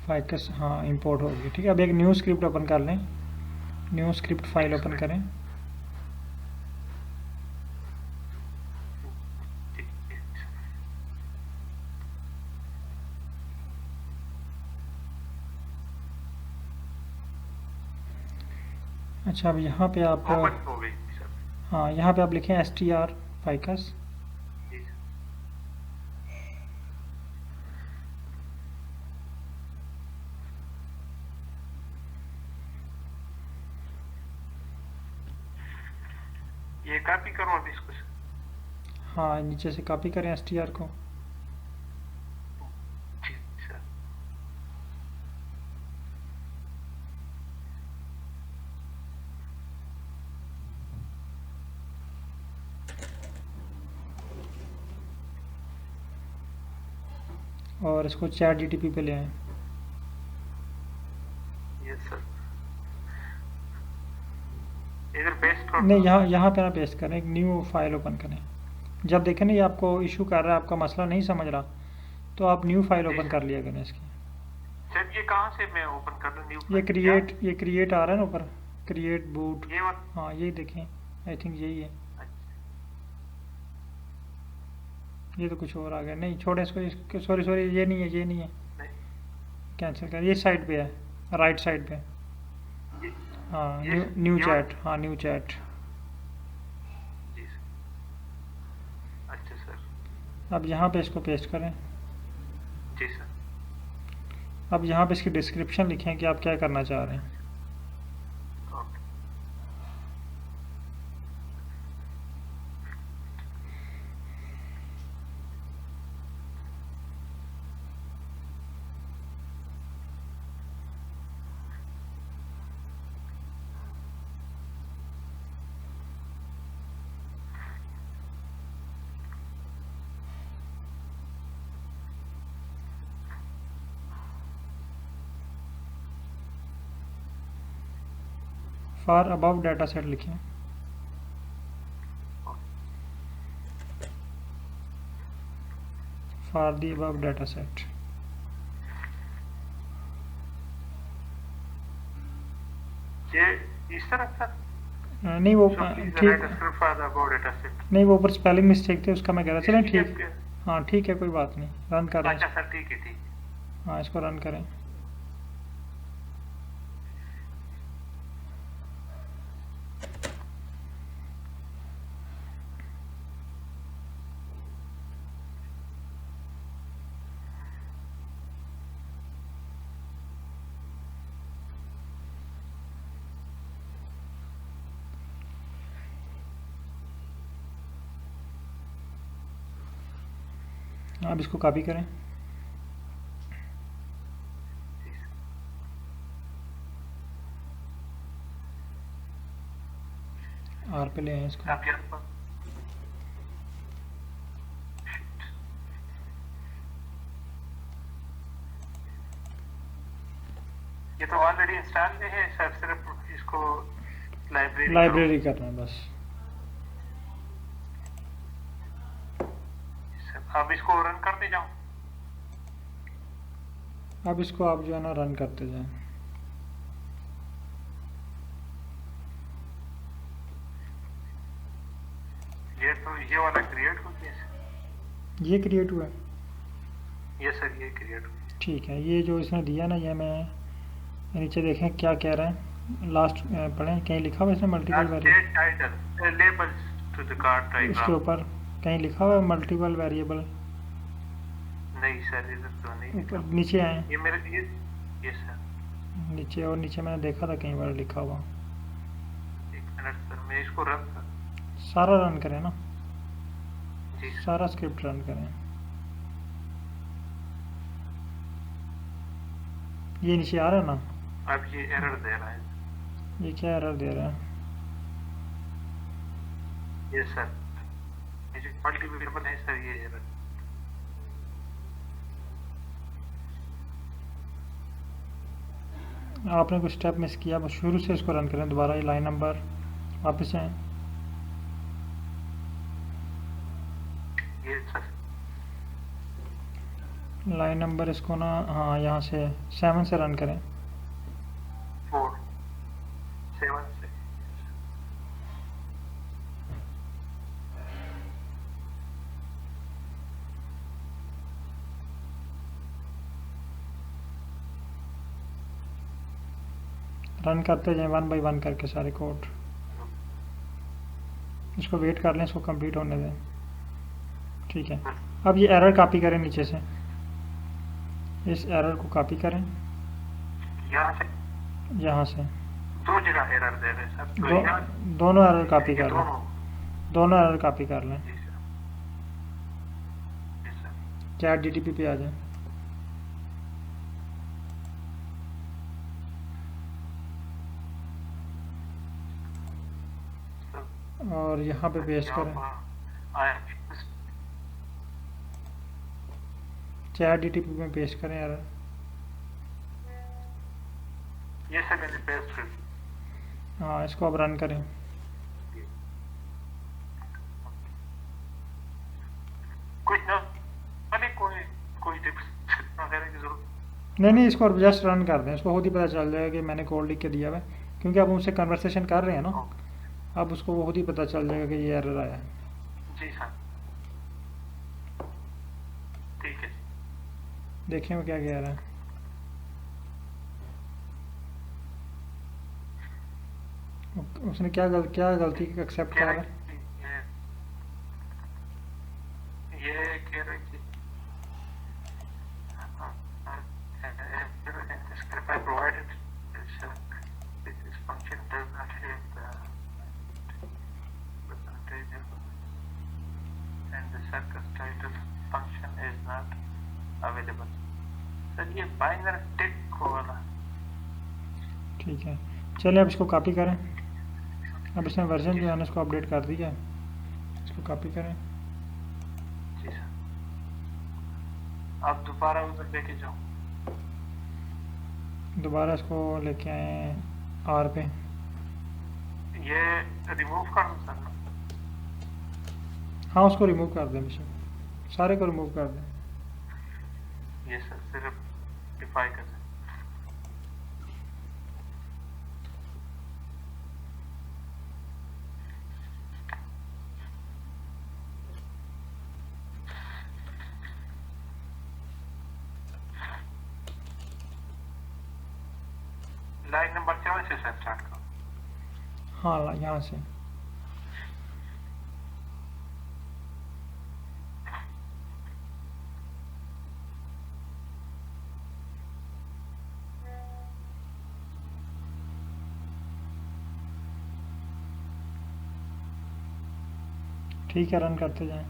Ficus, हाँ import होगी। ठीक है, अब एक न्यू स्क्रिप्ट ओपन कर लें, न्यू स्क्रिप्ट फाइल ओपन करें। अच्छा, अब यहाँ पे आप, ओपन हो गई सर। हाँ यहाँ पे आप लिखें str फाइकस। जी सर। ये कॉपी करूँ अभी इसको सर? हाँ नीचे से कॉपी करें str को। जी सर। और इसको चैट जीटीपी पे ले आएँ। Yes sir. इधर पेस्ट कर नहीं, दूँ? यहाँ पे ना पेस्ट करें, एक न्यू फाइल ओपन करें। जब देखें ना ये आपको इशू कर रहा है, आपका मसला नहीं समझ रहा, तो आप न्यू फाइल जी ओपन सर। कर लिया करें इसकी। सर ये कहाँ से मैं ओपन कर लूँ न्यू ये फाइल? क्या क्रिएट आ रहा है ना ऊपर, क्रिएट बूट। ये वाला? हाँ यही देखें, आई थिंक यही है। अच्छा। ये तो कुछ और आ गया। नहीं छोड़े इसको, सॉरी ये नहीं है, ये नहीं है, नहीं कैंसिल कर। ये साइड पे है, राइट साइड पे। ये हाँ ये न्यू ये वाला? चैट, हाँ न्यू चैट। जी सर। अच्छा सर। अब यहाँ पे इसको पेस्ट करें। जी सर। अब यहाँ पे इसकी डिस्क्रिप्शन लिखें कि आप क्या करना चाह रहे हैं। Okay. For above data set लिखें। For the above data set. ये इस तरह सर? नहीं वो सो प्लीज ठीक, right a script for the above data set। नहीं वो ऊपर स्पेलिंग मिस्टेक थे, उसका मैं कह रहा। चलें इसकी ठीक, आपके? हाँ ठीक है, कोई बात नहीं, रन कर रहे हैं अच्छा इसको। सर, ठीक है ठीक है। हाँ इसको रन करें। अब इसको कॉपी करें। आर पे ले आए इसको। आप यहाँ पर ये तो ऑलरेडी इंस्टॉल में है सर, सिर्फ इसको लाइब्रेरी करना है बस। सर अब इसको रन करते जाऊँ? अब इसको आप जो है ना रन करते जाएं। ये तो ये वाला क्रिएट हो गया सर। ये क्रिएट हुआ है, ये सर ये क्रिएट हो गया। ठीक है। ये जो इसने दिया ना, ये मैं नीचे देखें क्या कह रहे हैं, लास्ट पढ़ें, कहीं लिखा हुआ है इसमें multiple variable. Title labels to the card इसके डायग्राम। ऊपर कहीं लिखा हुआ है मल्टीपल वेरिएबल? नहीं सर, इधर तो नहीं लिखा। ऊपर नीचे आए, ये मेरे ये सर। नीचे, और नीचे मैंने देखा था कहीं बार लिखा हुआ। एक मिनट सर, मैं इसको रन कर। सारा रन करें ना, जी सर। सारा स्क्रिप्ट रन करें। ये नीचे आ रहा है ना? अब ये एरर दे रहा है। ये क्या एरर दे रहा है? ये सर ये जो मल्टी वेरिएबल है सर, ये एरर। आपने कुछ स्टेप मिस किया, बस शुरू से इसको रन करें दोबारा। ये लाइन नंबर वापस आए। ये सर लाइन नंबर इसको ना, हाँ यहाँ से 7 से रन करें। 4 7 से रन करते जाएं 1 बाय 1 करके सारे कोड। इसको वेट कर लें, इसको कंप्लीट होने दें। ठीक है, अब ये एरर कॉपी करें नीचे से, इस एरर को कॉपी करें यहाँ से यहाँ से। 2 जगह एरर दे रहे हैं सर, तो दोनों एरर कॉपी कर लें, दोनों। दोनों एरर कॉपी कर लें। जी सर, जी सर। चैट जीटीपी पे आ जाए और यहाँ पे पेस्ट करें। चैट जीटीपी में पेस्ट करें एरर। ये सर मैंने पेस्ट कर। हाँ, इसको अब रन करें। कुछ ना अरे कोई टिप्स वगैरह की जरूरत नहीं, इसको जस्ट रन कर दें, उसको खुद ही पता चल जाएगा कि मैंने कोड लिख के दिया हुआ है, क्योंकि अब उनसे कन्वर्सेशन कर रहे हैं ना, अब उसको वो खुद ही पता चल जाएगा कि ये एरर आया है। जी सर, ठीक है। देखें वो क्या कह रहा है। उसने क्या गलती एक्सेप्ट कर रहा है। ये कह रहे कि I provided this function does not have the percentage and the circus title function is not available. Sir ये बाइनरी टिक वाला। ठीक है, चलिए अब इसको कॉपी करें। अब इसने वर्जन जो है ना इसको अपडेट कर दिया है, इसको कॉपी करें। जी सर, आप दोबारा उधर लेके जाओ, दोबारा इसको लेके आए आर पे। ये रिमूव कर दो सर। हाँ, उसको रिमूव कर दें, सारे को रिमूव कर दें। ये सर सिर्फ डिफाई कर दें। लाइन नंबर 7 से सर स्टार्ट करो। हाँ, यहाँ से। ठीक है, रन करते जाएं।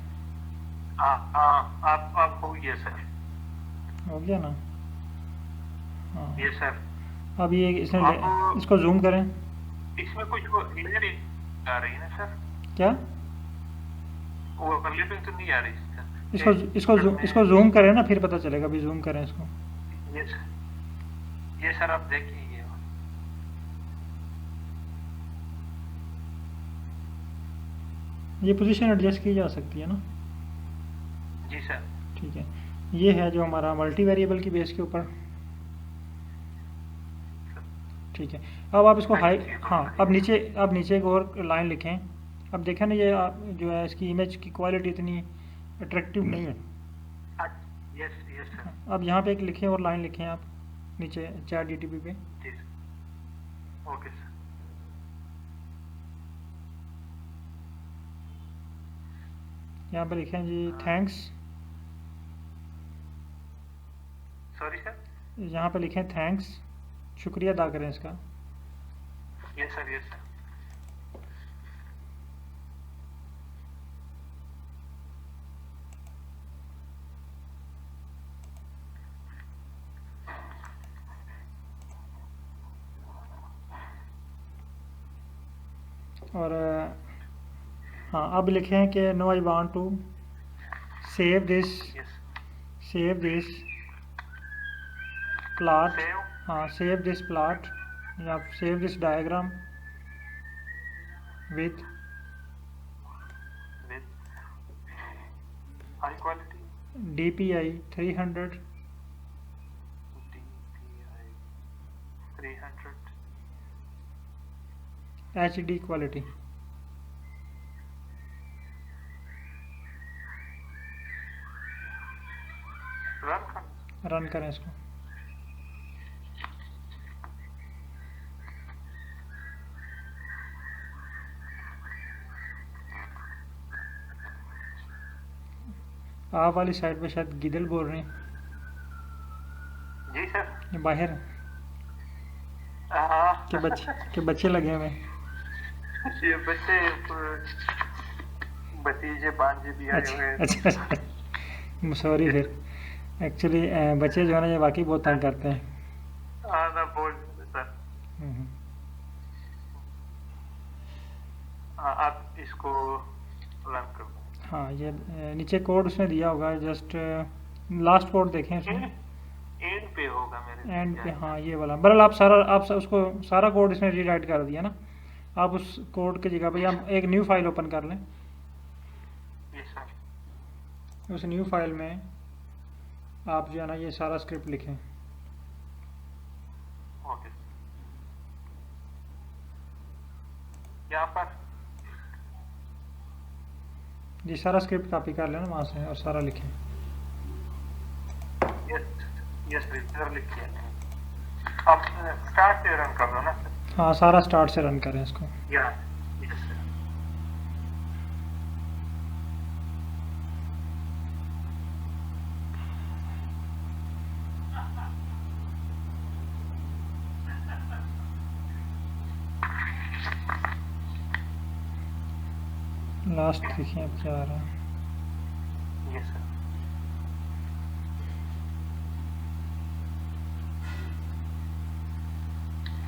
आप हो गया सर, हो गया ना। हाँ, ये सर। अब ये इसको जूम करें। इसमें कुछ वो लेयर आ रही है ना सर? क्या ओवरलैपिंग तो नहीं आ रही सर? इसको जूम करें ना, फिर पता चलेगा। अभी जूम करें इसको। ये सर आप देखिए, ये पोजीशन एडजस्ट की जा सकती है ना। जी सर। ठीक है, ये है जो हमारा मल्टी वेरिएबल की बेस के ऊपर। ठीक है, अब आप इसको हाई, हाँ, अब नीचे एक और लाइन लिखें। अब देखें ना, ये जो है इसकी इमेज की क्वालिटी इतनी अट्रैक्टिव नहीं है। Yes sir. अब यहाँ पे एक लिखें और लाइन लिखें आप नीचे चैट जीटीपी पे। Okay sir. यहाँ पे लिखें जी थैंक्स। सॉरी सर, यहाँ पे लिखें थैंक्स, शुक्रिया अदा करें इसका। Yes sir, yes sir. और हाँ, अब लिखें कि no I want to save this plot. हाँ, सेव दिस प्लॉट या save this diagram with high quality. DPI 300 DPI 300 HD quality. Run करें इसको। आप वाली साइड पे शायद गिदल बोल रहे हैं। जी सर। ये बाहर हाँ के बच्चे लगे हुए हैं। ये बच्चे भतीजे भांजे भी आए हुए हैं। अच्छा सॉरी फिर। एक्चुअली बच्चे जो है ना ये वाकई बहुत तंग करते हैं। हाँ ना बोल सर। आप इसको रन कर दो। हाँ ये नीचे कोड उसने दिया होगा, जस्ट लास्ट कोड देखें उसमें। एंड पे होगा मेरे एंड पे, हाँ ये वाला। बहरहाल आप उसको सारा कोड इसने रीराइट कर दिया ना। आप उस कोड की जगह पे हम एक न्यू फाइल ओपन कर लें। उस न्यू फाइल में आप जो है ना ये सारा स्क्रिप्ट लिखें। ओके। यहाँ पर जी सारा स्क्रिप्ट कॉपी कर लेना वहाँ से और सारा लिखें। यस इधर लिखिए। अब स्टार्ट से रन कर दो ना। हाँ सारा स्टार्ट से रन करें इसको। या यस। लास्ट देखिए अब क्या आ रहा है। Yes sir.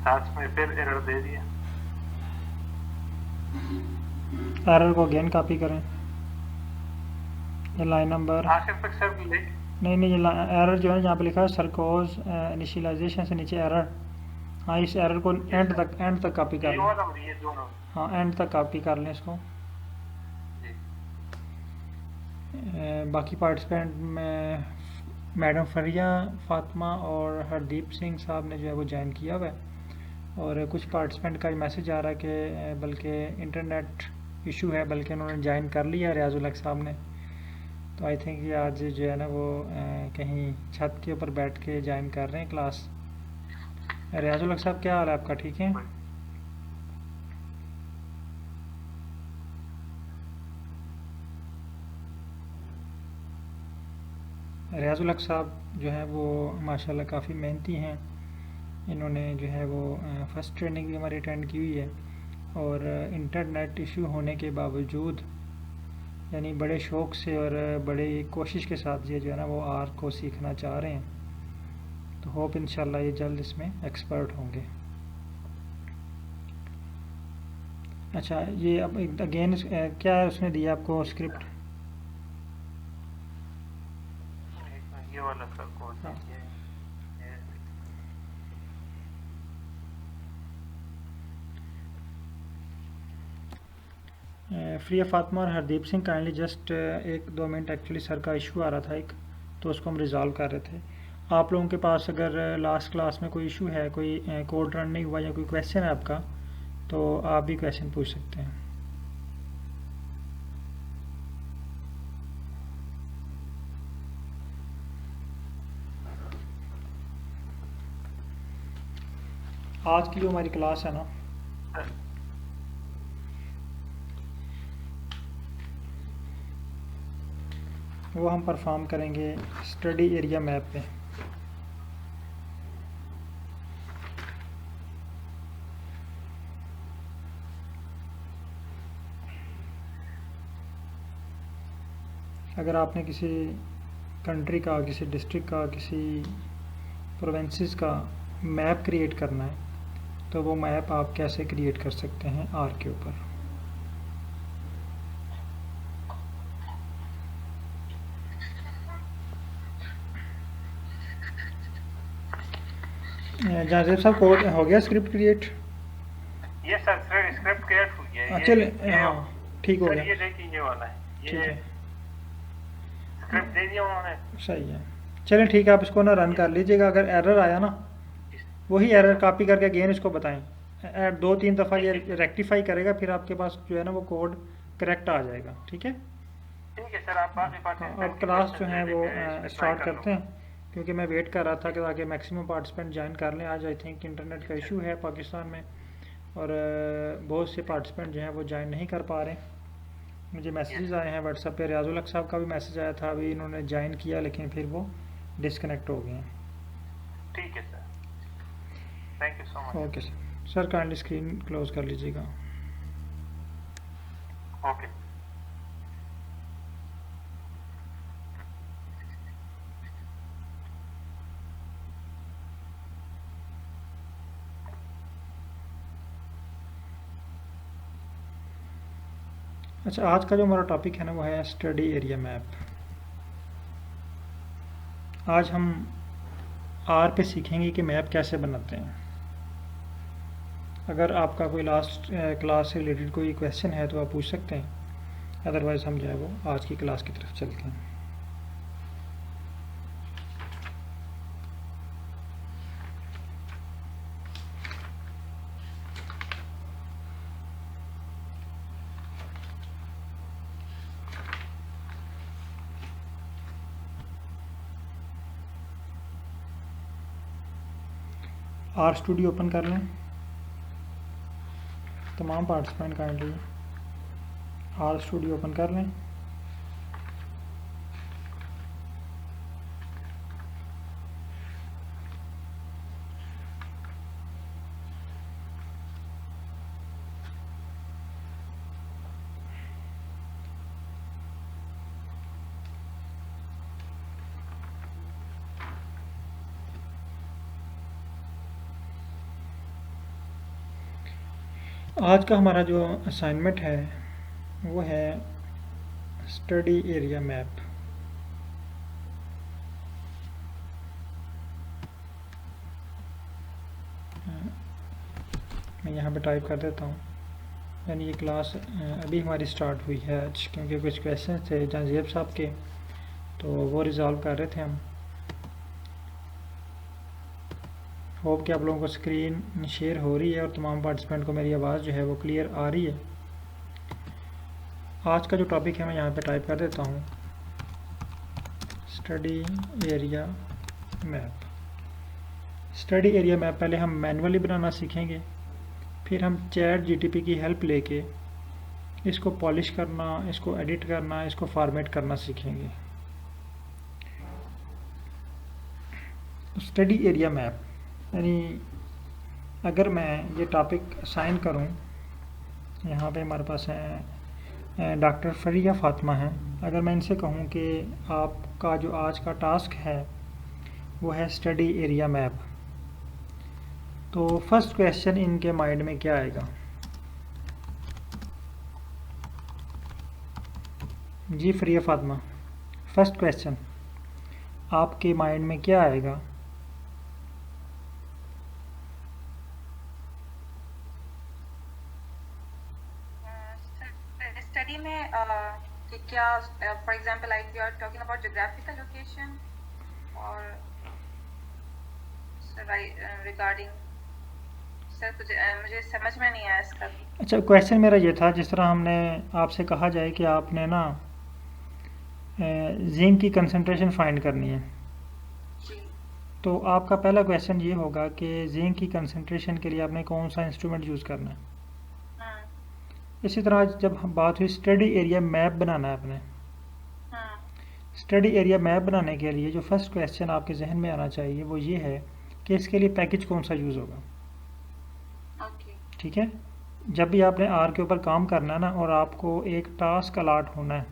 साथ में फिर एरर दे दिया। एरर को अगेन कॉपी करें। ये लाइन नंबर आखिर तक सर ले। नहीं ये एरर जो है यहाँ पे लिखा है सरकोज इनिशियलाइजेशन से नीचे एरर। हाँ इस एरर को एंड तक कॉपी कर लें। ये दोनों। हाँ एंड तक कॉपी कर लें इसको। बाकी पार्टिसिपेंट में मैडम फरिया, फातिमा और हरदीप सिंह साहब ने जो है वो ज्वाइन किया हुआ है। और कुछ पार्टिसिपेंट का मैसेज आ रहा है कि बल्कि इंटरनेट इशू है, बल्कि उन्होंने ज्वाइन कर लिया रियाजुल हक साहब ने। तो आई थिंक ये आज जो है ना वो कहीं छत के ऊपर बैठ के ज्वाइन कर रहे हैं क्लास। रियाजुल हक साहब क्या हाल है आपका, ठीक है? रियाजुल हक साहब जो है वो माशाल्लाह काफ़ी मेहनती हैं। इन्होंने जो है वो फर्स्ट ट्रेनिंग भी हमारी अटेंड की हुई है और इंटरनेट इशू होने के बावजूद यानी बड़े शौक़ से और बड़े कोशिश के साथ ये जो है ना वो आर्ट को सीखना चाह रहे हैं। तो होप इंशाल्लाह ये जल्द इसमें एक्सपर्ट होंगे। अच्छा ये अब अगेन क्या है उसने दिया आपको स्क्रिप्ट? ये वाला सर कोड फ्री फातिमा और Hardeep Singh kindly just 1-2 minute, actually sir का इशू आ रहा था एक, तो उसको हम रिज़ॉल्व कर रहे थे। आप लोगों के पास अगर लास्ट क्लास में कोई इशू है, कोई कोड रन नहीं हुआ या कोई क्वेश्चन है आपका, तो आप भी क्वेश्चन पूछ सकते हैं। आज की जो हमारी क्लास है ना वो हम परफॉर्म करेंगे स्टडी एरिया मैप पे। अगर आपने किसी कंट्री का, किसी डिस्ट्रिक्ट का, किसी प्रोविंसेस का मैप क्रिएट करना है तो वो मैप आप कैसे क्रिएट कर सकते हैं आर के ऊपर। जाजेब साहब कोड हो गया स्क्रिप्ट क्रिएट? ये सर स्क्रिप्ट क्रिएट हो गया है। चलिए हाँ ठीक हो गया। ये देखिए ये वाला है। ठीक है स्क्रिप्ट दे दिया उन्होंने। सही है, चलें ठीक है, आप इसको ना रन कर लीजिएगा। अगर एरर आया ना, वही एरर कॉपी करके अगेन इसको बताएं, 2-3 दफ़ा ये रेक्टिफाई करेगा, फिर आपके पास जो है ना वो कोड करेक्ट आ जाएगा। ठीक है, ठीक है सर, आप बाद में अब क्लास जो है वो स्टार्ट करते हैं, क्योंकि मैं वेट कर रहा था कि ताकि मैक्सिमम पार्टिसिपेंट ज्वाइन कर लें। आज आई थिंक इंटरनेट का इशू है पाकिस्तान में, और बहुत से पार्टिसिपेंट जो हैं वो ज्वाइन नहीं कर पा रहे। मुझे मैसेजेस आए हैं व्हाट्सएप पे, रियाजुल हक साहब का भी मैसेज आया था, अभी इन्होंने ज्वाइन किया लेकिन फिर वो डिस्कनेक्ट हो गए हैं। ठीक है sir, thank you so much. Okay sir, kindly screen close कर लीजिएगा। ओके। अच्छा, आज का जो हमारा टॉपिक है ना वो है स्टडी एरिया मैप। आज हम आर पे सीखेंगे कि मैप कैसे बनाते हैं। अगर आपका कोई लास्ट क्लास से रिलेटेड कोई क्वेश्चन है तो आप पूछ सकते हैं, अदरवाइज़ हम जो है वो आज की क्लास की तरफ चलते हैं। आर स्टूडियो ओपन कर लें, तमाम participant kindly R studio open कर लें। आज का हमारा जो असाइनमेंट है वो है स्टडी एरिया मैप। मैं यहाँ पे टाइप कर देता हूँ, यानी ये क्लास अभी हमारी स्टार्ट हुई है आज, क्योंकि कुछ क्वेश्चन थे जाजेब साहब के, तो वो रिजॉल्व कर रहे थे हम। होप कि आप लोगों को स्क्रीन शेयर हो रही है और तमाम पार्टिसिपेंट को मेरी आवाज़ जो है वो क्लियर आ रही है। आज का जो टॉपिक है मैं यहाँ पे टाइप कर देता हूँ, study area map. Study area map पहले हम मैनुअली बनाना सीखेंगे, फिर हम चैट जीटीपी की हेल्प लेके इसको पॉलिश करना, इसको एडिट करना, इसको फॉर्मेट करना सीखेंगे। स्टडी एरिया मैप यानी अगर मैं ये टॉपिक असाइन करूं, यहाँ पे हमारे पास है डॉक्टर फरिया फातिमा हैं, अगर मैं इनसे कहूँ कि आपका जो आज का टास्क है वो है स्टडी एरिया मैप, तो फर्स्ट क्वेश्चन इनके माइंड में क्या आएगा? जी फरिया फातिमा, फर्स्ट क्वेश्चन आपके माइंड में क्या आएगा? स्टडी में कि क्या for example like we are talking about geographical location और रिगार्डिंग सर मुझे समझ में नहीं आया इसका। अच्छा, क्वेश्चन मेरा ये था, जिस तरह हमने आपसे कहा जाए कि आपने ना जिंक की कंसंट्रेशन फाइंड करनी है, तो आपका पहला क्वेश्चन ये होगा कि जिंक की कंसंट्रेशन के लिए आपने कौन सा इंस्ट्रूमेंट यूज़ करना है। इसी तरह जब बात हुई स्टडी एरिया मैप बनाना है आपने, स्टडी एरिया मैप बनाने के लिए जो फर्स्ट क्वेश्चन आपके जहन में आना चाहिए वो ये है कि इसके लिए पैकेज कौन सा यूज़ होगा। ठीक है, जब भी आपने आर के ऊपर काम करना है ना और आपको एक टास्क अलाट होना है,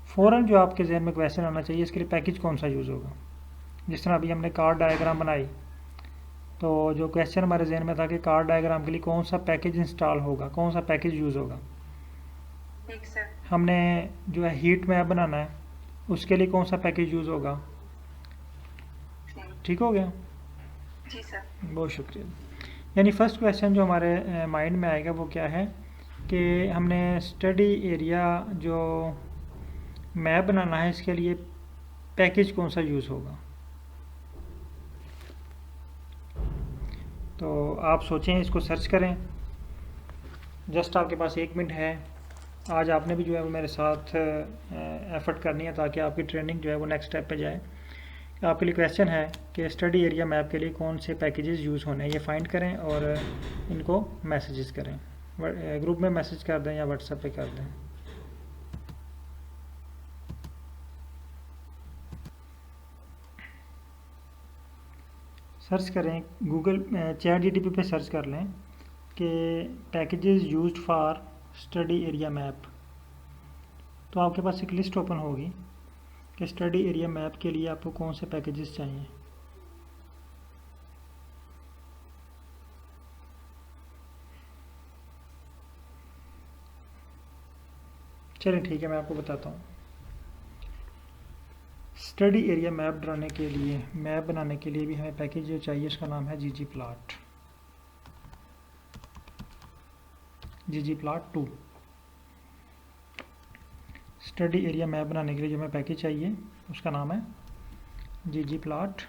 फ़ौरन जो आपके जहन में क्वेश्चन आना चाहिए इसके लिए पैकेज कौन सा यूज़ होगा। जिस तरह अभी हमने कार्ड डायग्राम बनाई, तो जो क्वेश्चन हमारे जहन में था कि कार्ड डायग्राम के लिए कौन सा पैकेज इंस्टॉल होगा, कौन सा पैकेज यूज़ होगा। हमने जो है हीट मैप बनाना है, उसके लिए कौन सा पैकेज यूज़ होगा। ठीक हो गया जी सर, बहुत शुक्रिया। यानी फर्स्ट क्वेश्चन जो हमारे माइंड में आएगा वो क्या है कि हमने स्टडी एरिया जो मैप बनाना है, इसके लिए पैकेज कौन सा यूज़ होगा। तो आप सोचें, इसको सर्च करें। जस्ट आपके पास 1 मिनट है। आज आपने भी जो है वो मेरे साथ एफर्ट करनी है ताकि आपकी ट्रेनिंग जो है वो नेक्स्ट स्टेप पे जाए। आपके लिए क्वेश्चन है कि स्टडी एरिया मैप के लिए कौन से पैकेजेस यूज़ होने हैं, ये फाइंड करें और इनको मैसेजेस करें। ग्रुप में मैसेज कर दें या व्हाट्सएप पे कर दें। सर्च करें गूगल ChatGPT पे सर्च कर लें कि packages used for study area map. तो आपके पास एक लिस्ट ओपन होगी कि स्टडी एरिया मैप के लिए आपको कौन से पैकेजेस चाहिए। चलिए ठीक है, मैं आपको बताता हूँ। स्टडी एरिया मैप बनाने के लिए भी हमें पैकेज जो चाहिए उसका नाम है ggplot2। स्टडी एरिया मैप बनाने के लिए जो हमें पैकेज चाहिए उसका नाम है ggplot2।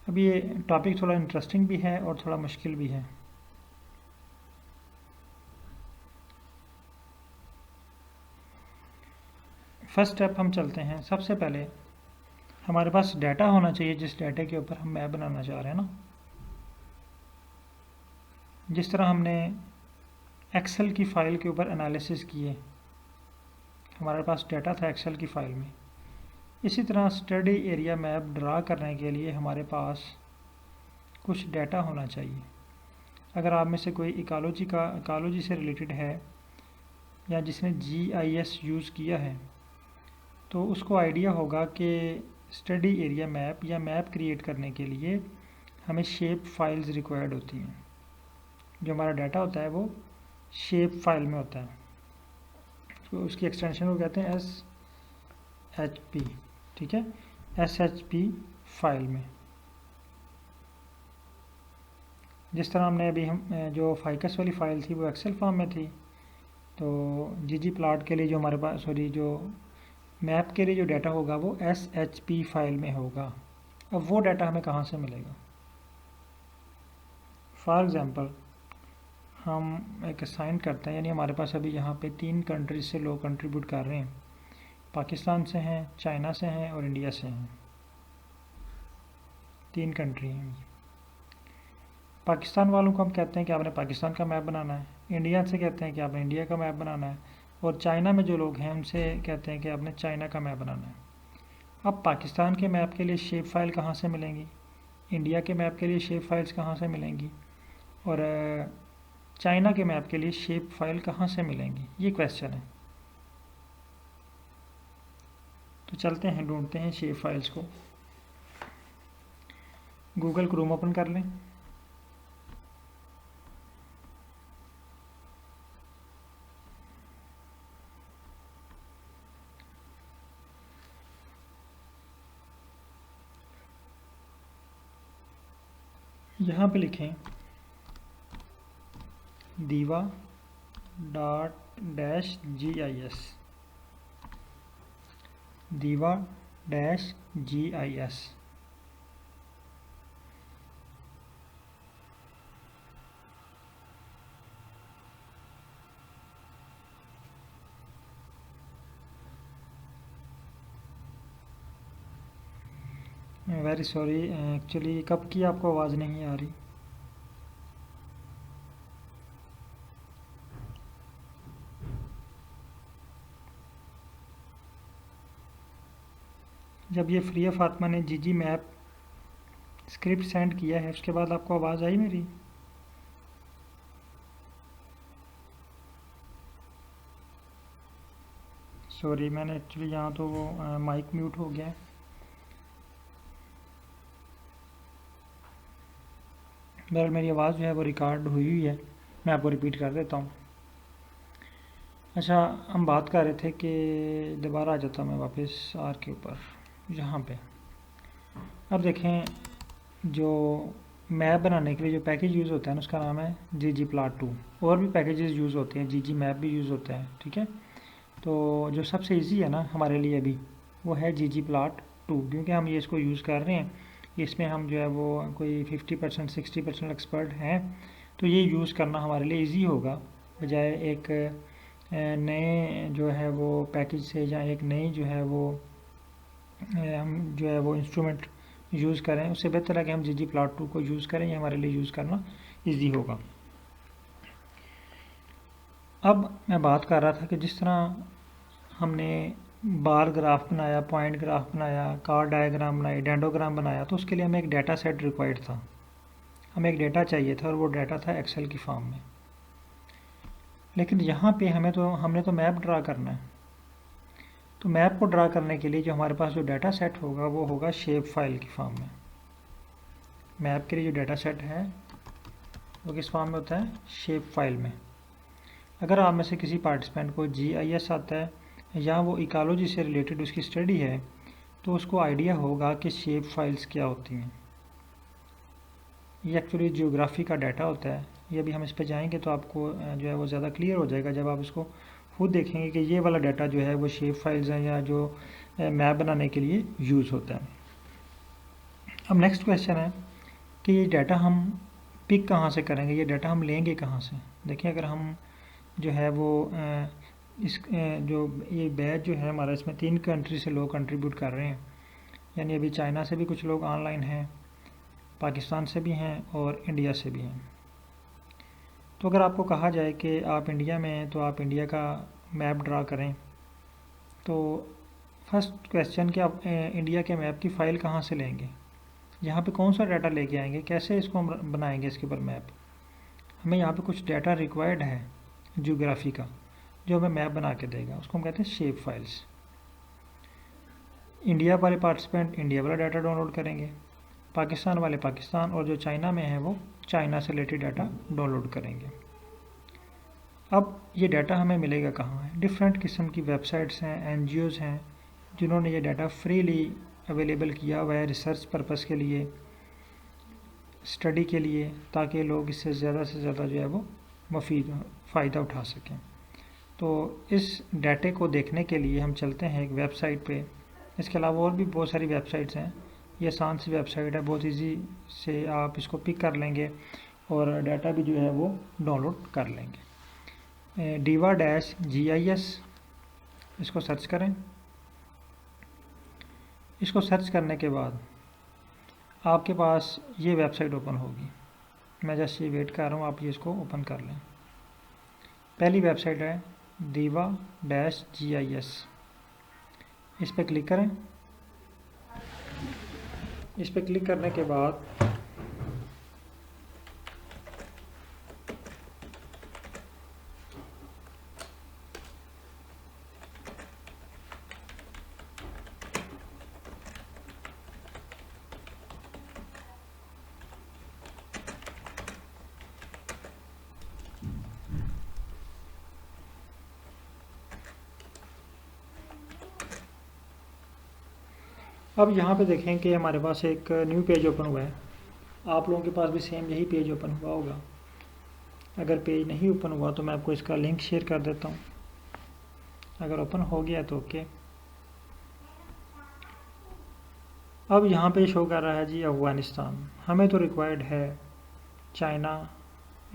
अब ये टॉपिक थोड़ा इंटरेस्टिंग भी है और थोड़ा मुश्किल भी है। फर्स्ट स्टेप हम चलते हैं। सबसे पहले हमारे पास डाटा होना चाहिए, जिस डाटा के ऊपर हम मैप बनाना चाह रहे हैं ना। जिस तरह हमने एक्सेल की फ़ाइल के ऊपर एनालिसिस किए, हमारे पास डाटा था एक्सेल की फ़ाइल में, इसी तरह स्टडी एरिया मैप ड्रा करने के लिए हमारे पास कुछ डाटा होना चाहिए। अगर आप में से कोई इकोलॉजी से रिलेटेड है या जिसने GIS यूज़ किया है तो उसको आइडिया होगा कि स्टडी एरिया मैप या मैप क्रिएट करने के लिए हमें शेप फाइल्स रिक्वायर्ड होती हैं। जो हमारा डाटा होता है वो शेप फाइल में होता है, तो उसकी एक्सटेंशन को कहते हैं SHP। ठीक है, SHP फाइल में। जिस तरह हमने अभी जो फाइकस वाली फ़ाइल थी वो एक्सेल फॉर्म में थी, तो ggplot के लिए जो हमारे पास जो मैप के लिए जो डाटा होगा वो SHP फाइल में होगा। अब वो डाटा हमें कहाँ से मिलेगा। फॉर एग्ज़ाम्पल हम एक असाइन करते हैं, यानी हमारे पास अभी यहाँ पे 3 कंट्रीज से लोग कंट्रीब्यूट कर रहे हैं। पाकिस्तान से हैं, चाइना से हैं और इंडिया से हैं। 3 कंट्री हैं। पाकिस्तान वालों को हम कहते हैं कि आपने पाकिस्तान का मैप बनाना है, इंडिया से कहते हैं कि आपने इंडिया का मैप बनाना है, और चाइना में जो लोग हैं उनसे कहते हैं कि आपने चाइना का मैप बनाना है। अब पाकिस्तान के मैप के लिए शेप फाइल कहाँ से मिलेंगी, इंडिया के मैप के लिए शेप फाइल्स कहाँ से मिलेंगी, और चाइना के मैप के लिए शेप फाइल कहाँ से मिलेंगी, ये क्वेश्चन है। तो चलते हैं, ढूंढते हैं शेप फाइल्स को। गूगल क्रोम ओपन कर लें। यहाँ पे लिखें diva.-gis, diva-gis। Very sorry, actually कब की आपको आवाज़ नहीं आ रही। जब ये फ्रिया फातिमा ने जीजी मैप स्क्रिप्ट सेंड किया है उसके बाद आपको आवाज़ आई मेरी। सॉरी, मैंने एक्चुअली यहाँ तो वो माइक म्यूट हो गया है। बहरहाल मेरी आवाज़ जो है वो रिकॉर्ड हुई है, मैं आपको रिपीट कर देता हूँ। अच्छा, हम बात कर रहे थे कि दोबारा आ जाता मैं वापस आर के ऊपर, यहाँ पे। अब देखें, जो मैप बनाने के लिए जो पैकेज यूज़ होता है ना उसका नाम है ggplot2। और भी पैकेजेस यूज़ होते हैं, gg मैप भी यूज़ होता है। ठीक है, तो जो सबसे इजी है ना हमारे लिए अभी वो है ggplot2, क्योंकि हम ये इसको यूज़ कर रहे हैं, इसमें हम जो है वो कोई 50% 60% एक्सपर्ट हैं, तो ये यूज़ करना हमारे लिए इजी होगा, बजाय एक नए जो है वो पैकेज से या एक नई जो है वो हम जो है वो इंस्ट्रूमेंट यूज़ करें। उससे बेहतर है कि हम ggplot2 को यूज़ करें, ये हमारे लिए यूज़ करना इजी होगा। अब मैं बात कर रहा था कि जिस तरह हमने बार ग्राफ बनाया, पॉइंट ग्राफ बनाया, कार डायग्राम बनाई, डेंडोग्राम बनाया, तो उसके लिए हमें एक डाटा सेट रिक्वायर्ड था, हमें एक डाटा चाहिए था और वो डाटा था एक्सेल की फॉर्म में। लेकिन यहाँ पे हमने तो मैप ड्रा करना है, तो मैप को ड्रा करने के लिए जो हमारे पास जो डाटा सेट होगा वो होगा शेप फाइल की फॉर्म में। मैप के लिए जो डाटा सेट है वो किस फॉर्म में होता है? शेप फाइल में। अगर आप में से किसी पार्टिसिपेंट को GIS आता है या वो इकोलॉजी से रिलेटेड उसकी स्टडी है, तो उसको आइडिया होगा कि शेप फाइल्स क्या होती हैं। ये एक्चुअली जियोग्राफी का डाटा होता है। ये अभी हम इस पे जाएंगे तो आपको जो है वो ज़्यादा क्लियर हो जाएगा जब आप इसको खुद देखेंगे कि ये वाला डाटा जो है वो शेप फाइल्स हैं या जो मैप बनाने के लिए यूज़ होता है। अब नेक्स्ट क्वेश्चन है कि ये डाटा हम पिक कहाँ से करेंगे, ये डाटा हम लेंगे कहाँ से? देखिए, अगर हम जो है वो जो ये बैच जो है हमारा, इसमें 3 कंट्री से लोग कंट्रीब्यूट कर रहे हैं, यानी अभी चाइना से भी कुछ लोग ऑनलाइन हैं, पाकिस्तान से भी हैं और इंडिया से भी हैं। तो अगर आपको कहा जाए कि आप इंडिया में हैं तो आप इंडिया का मैप ड्रा करें, तो फर्स्ट क्वेश्चन कि आप इंडिया के मैप की फ़ाइल कहाँ से लेंगे, यहाँ पे कौन सा डाटा लेके आएंगे, कैसे इसको हम बनाएंगे इसके ऊपर मैप? हमें यहाँ पे कुछ डाटा रिक्वायर्ड है जियोग्राफी का, जो हमें मैप बना के देगा, उसको हम कहते हैं शेप फाइल्स। इंडिया वाले पार्टिसिपेंट इंडिया वाला डाटा डाउनलोड करेंगे, पाकिस्तान वाले पाकिस्तान, और जो चाइना में है वो चाइना से रिलेटेड डाटा डाउनलोड करेंगे। अब ये डाटा हमें मिलेगा कहाँ है? डिफरेंट किस्म की वेबसाइट्स हैं, NGOs हैं, जिन्होंने ये डाटा फ्रीली अवेलेबल किया हुआ है रिसर्च पर्पस के लिए, स्टडी के लिए, ताकि लोग इससे ज़्यादा से ज़्यादा जो है वो मुफीद फ़ायदा उठा सकें। तो इस डाटे को देखने के लिए हम चलते हैं एक वेबसाइट पे। इसके अलावा और भी बहुत सारी वेबसाइट्स हैं, ये आसान सी वेबसाइट है, बहुत इजी से आप इसको पिक कर लेंगे और डाटा भी जो है वो डाउनलोड कर लेंगे। diva-gis इसको सर्च करें। इसको सर्च करने के बाद आपके पास ये वेबसाइट ओपन होगी। मैं जस्ट ये वेट कर रहा हूँ, आप ये इसको ओपन कर लें। पहली वेबसाइट है diva-gis, इस पर क्लिक करें। इस पर क्लिक करने के बाद अब यहाँ पे देखें कि हमारे पास एक न्यू पेज ओपन हुआ है। आप लोगों के पास भी सेम यही पेज ओपन हुआ होगा। अगर पेज नहीं ओपन हुआ तो मैं आपको इसका लिंक शेयर कर देता हूँ। अगर ओपन हो गया तो ओके। अब यहाँ पे शो कर रहा है जी अफ़गानिस्तान। हमें तो रिक्वायर्ड है चाइना,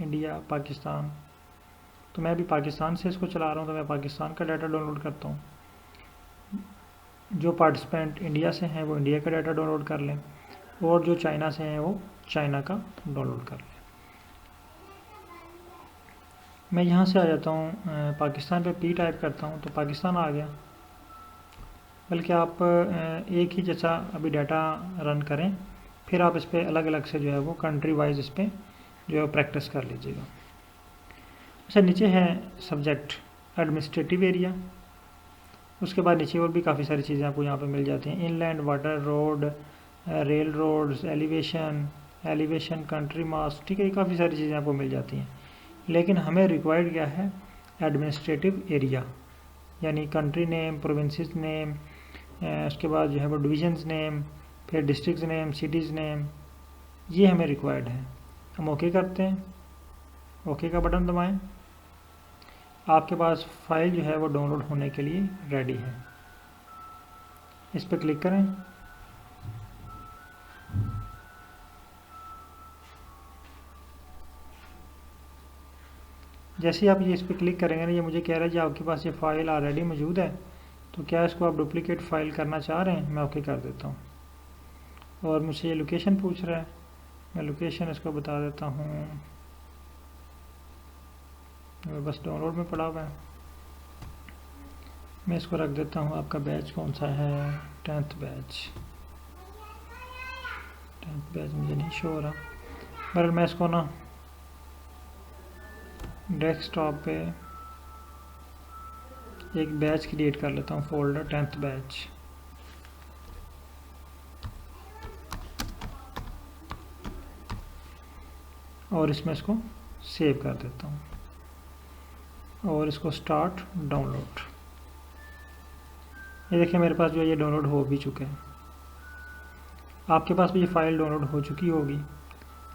इंडिया, पाकिस्तान। तो मैं अभी पाकिस्तान से इसको चला रहा हूँ, तो मैं पाकिस्तान का डाटा डाउनलोड करता हूँ। जो पार्टिसिपेंट इंडिया से हैं वो इंडिया का डाटा डाउनलोड कर लें, और जो चाइना से हैं वो चाइना का डाउनलोड कर लें। मैं यहाँ से आ जाता हूँ पाकिस्तान पे, P टाइप करता हूँ तो पाकिस्तान आ गया। बल्कि आप एक ही जैसा अभी डाटा रन करें, फिर आप इस पर अलग अलग से जो है वो कंट्री वाइज इस पर जो है प्रैक्टिस कर लीजिएगा। अच्छा, नीचे है सब्जेक्ट एडमिनिस्ट्रेटिव एरिया। उसके बाद नीचे और भी काफ़ी सारी चीज़ें आपको यहाँ पे मिल जाती हैं। Inland, water, road, rail roads, elevation, country mass, ठीक है, ये काफ़ी सारी चीज़ें आपको मिल जाती हैं। लेकिन हमें रिक्वायर्ड क्या है? एडमिनिस्ट्रेटिव एरिया, यानी कंट्री नेम, प्रोविंसेस नेम, उसके बाद जो है वो डिविजन्स नेम, फिर डिस्ट्रिक्ट नेम, सिटीज़ नेम, ये हमें रिक्वायर्ड है। हम ओके करते हैं, ओके का बटन दबाएं। आपके पास फ़ाइल जो है वो डाउनलोड होने के लिए रेडी है। इस पर क्लिक करें। जैसे ही आप ये इस पर क्लिक करेंगे ना, ये मुझे कह रहा है कि आपके पास ये फ़ाइल ऑलरेडी मौजूद है, तो क्या इसको आप डुप्लीकेट फ़ाइल करना चाह रहे हैं? मैं ओके कर देता हूँ। और मुझसे ये लोकेशन पूछ रहा है, मैं लोकेशन इसको बता देता हूँ, बस डाउनलोड में पड़ा हुआ है। मैं इसको रख देता हूँ, आपका बैच कौन सा है? 10th batch. 10th बैच मुझे नहीं शो हो रहा, बहरहाल मैं इसको ना डेस्कटॉप पे एक बैच क्रिएट कर लेता हूँ, फोल्डर 10th बैच। और इसमें इसको सेव कर देता हूँ और इसको स्टार्ट डाउनलोड। ये देखिए मेरे पास जो है ये डाउनलोड हो भी चुका है। आपके पास भी ये फ़ाइल डाउनलोड हो चुकी होगी।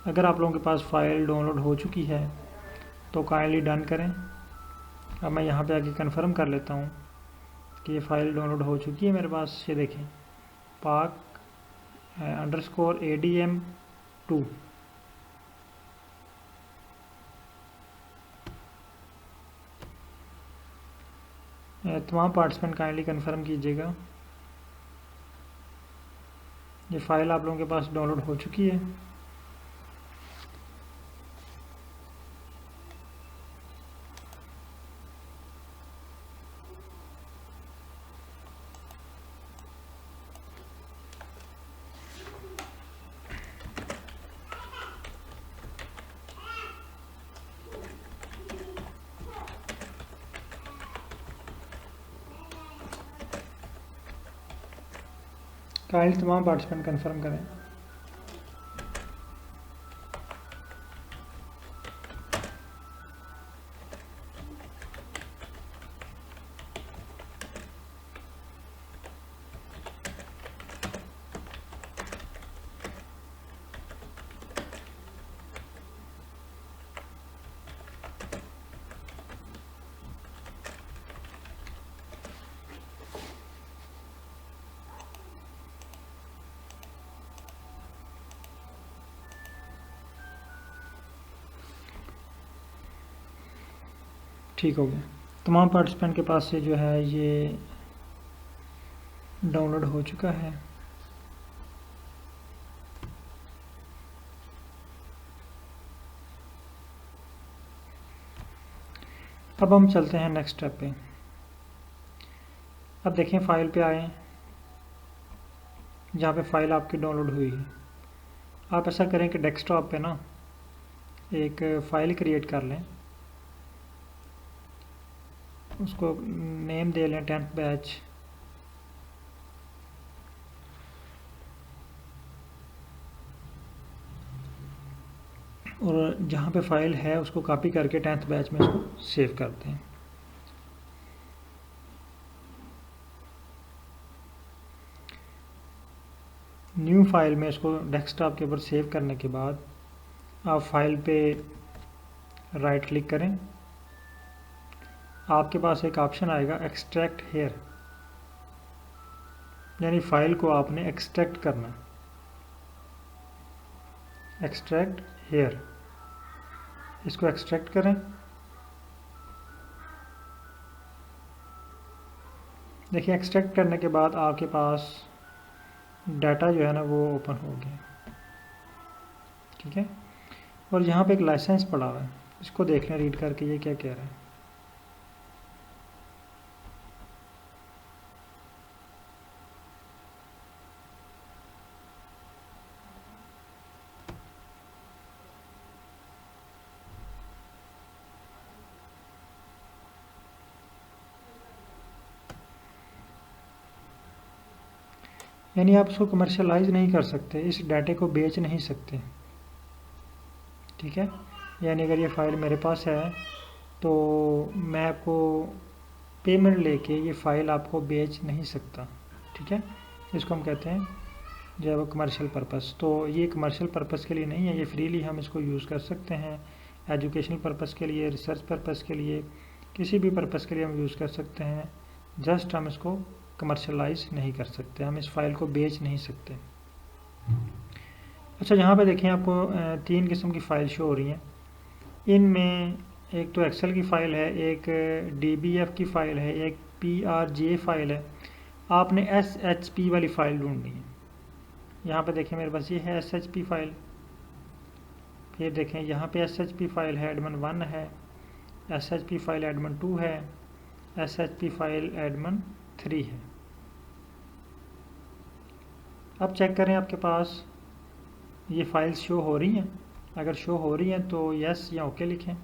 अगर आप लोगों के पास फ़ाइल डाउनलोड हो चुकी है तो काइंडली डन करें। अब मैं यहाँ पे आके कंफर्म कर लेता हूँ कि ये फ़ाइल डाउनलोड हो चुकी है मेरे पास। ये देखें पाक _ADM2। तमाम पार्टिसिपेंट काइंडली कंफर्म कीजिएगा, ये फ़ाइल आप लोगों के पास डाउनलोड हो चुकी है। काइंडली तमाम पार्टिसिपेंट कंफर्म करें। ठीक हो गया, तमाम पार्टिसिपेंट के पास से जो है ये डाउनलोड हो चुका है। अब हम चलते हैं नेक्स्ट स्टेप पे। अब देखें फ़ाइल पे आए, जहाँ पे फ़ाइल आपकी डाउनलोड हुई है। आप ऐसा करें कि डेस्कटॉप पे ना एक फ़ाइल क्रिएट कर लें, उसको नेम दे लें 10th बैच। और जहाँ पे फ़ाइल है उसको कॉपी करके 10th बैच में इसको सेव करते हैं। न्यू फाइल में इसको डेस्कटॉप के ऊपर सेव करने के बाद आप फाइल पे राइट क्लिक करें। आपके पास एक ऑप्शन आएगा एक्सट्रैक्ट हेयर, यानी फ़ाइल को आपने एक्सट्रैक्ट करना है। एक्सट्रैक्ट हेयर, इसको एक्सट्रैक्ट करें। देखिए एक्सट्रैक्ट करने के बाद आपके पास डाटा जो है ना वो ओपन हो गया, ठीक है। और यहाँ पे एक लाइसेंस पड़ा हुआ है, इसको देख लें रीड करके ये क्या कह रहा है। यानी आप इसको कमर्शलाइज नहीं कर सकते, इस डाटे को बेच नहीं सकते, ठीक है। यानी अगर ये फ़ाइल मेरे पास है तो मैं आपको पेमेंट लेके ये फ़ाइल आपको बेच नहीं सकता, ठीक है। इसको हम कहते हैं जो है वो कमर्शियल पर्पस। तो ये कमर्शियल पर्पस के लिए नहीं है, ये फ्रीली हम इसको यूज़ कर सकते हैं एजुकेशनल पर्पस के लिए, रिसर्च पर्पस के लिए, किसी भी पर्पज़ के लिए हम यूज़ कर सकते हैं, जस्ट हम इसको कमर्शलाइज नहीं कर सकते, हम इस फाइल को बेच नहीं सकते। अच्छा, यहाँ पे देखें आपको 3 किस्म की फ़ाइल शो हो रही हैं। इनमें एक तो एक्सेल की फ़ाइल है, एक DBF की फ़ाइल है, एक PRJ फ़ाइल है। आपने SHP वाली फ़ाइल ढूंढनी है। यहाँ पे देखें मेरे पास ये है SHP फ़ाइल। फिर देखें यहाँ पे SHP फ़ाइल है, एडमिन 1 है, SHP फ़ाइल एडमिन 2 है, SHP फ़ाइल एडमिन 3 है। अब चेक करें आपके पास ये फाइल्स शो हो रही हैं। अगर शो हो रही हैं तो यस या ओके लिखें।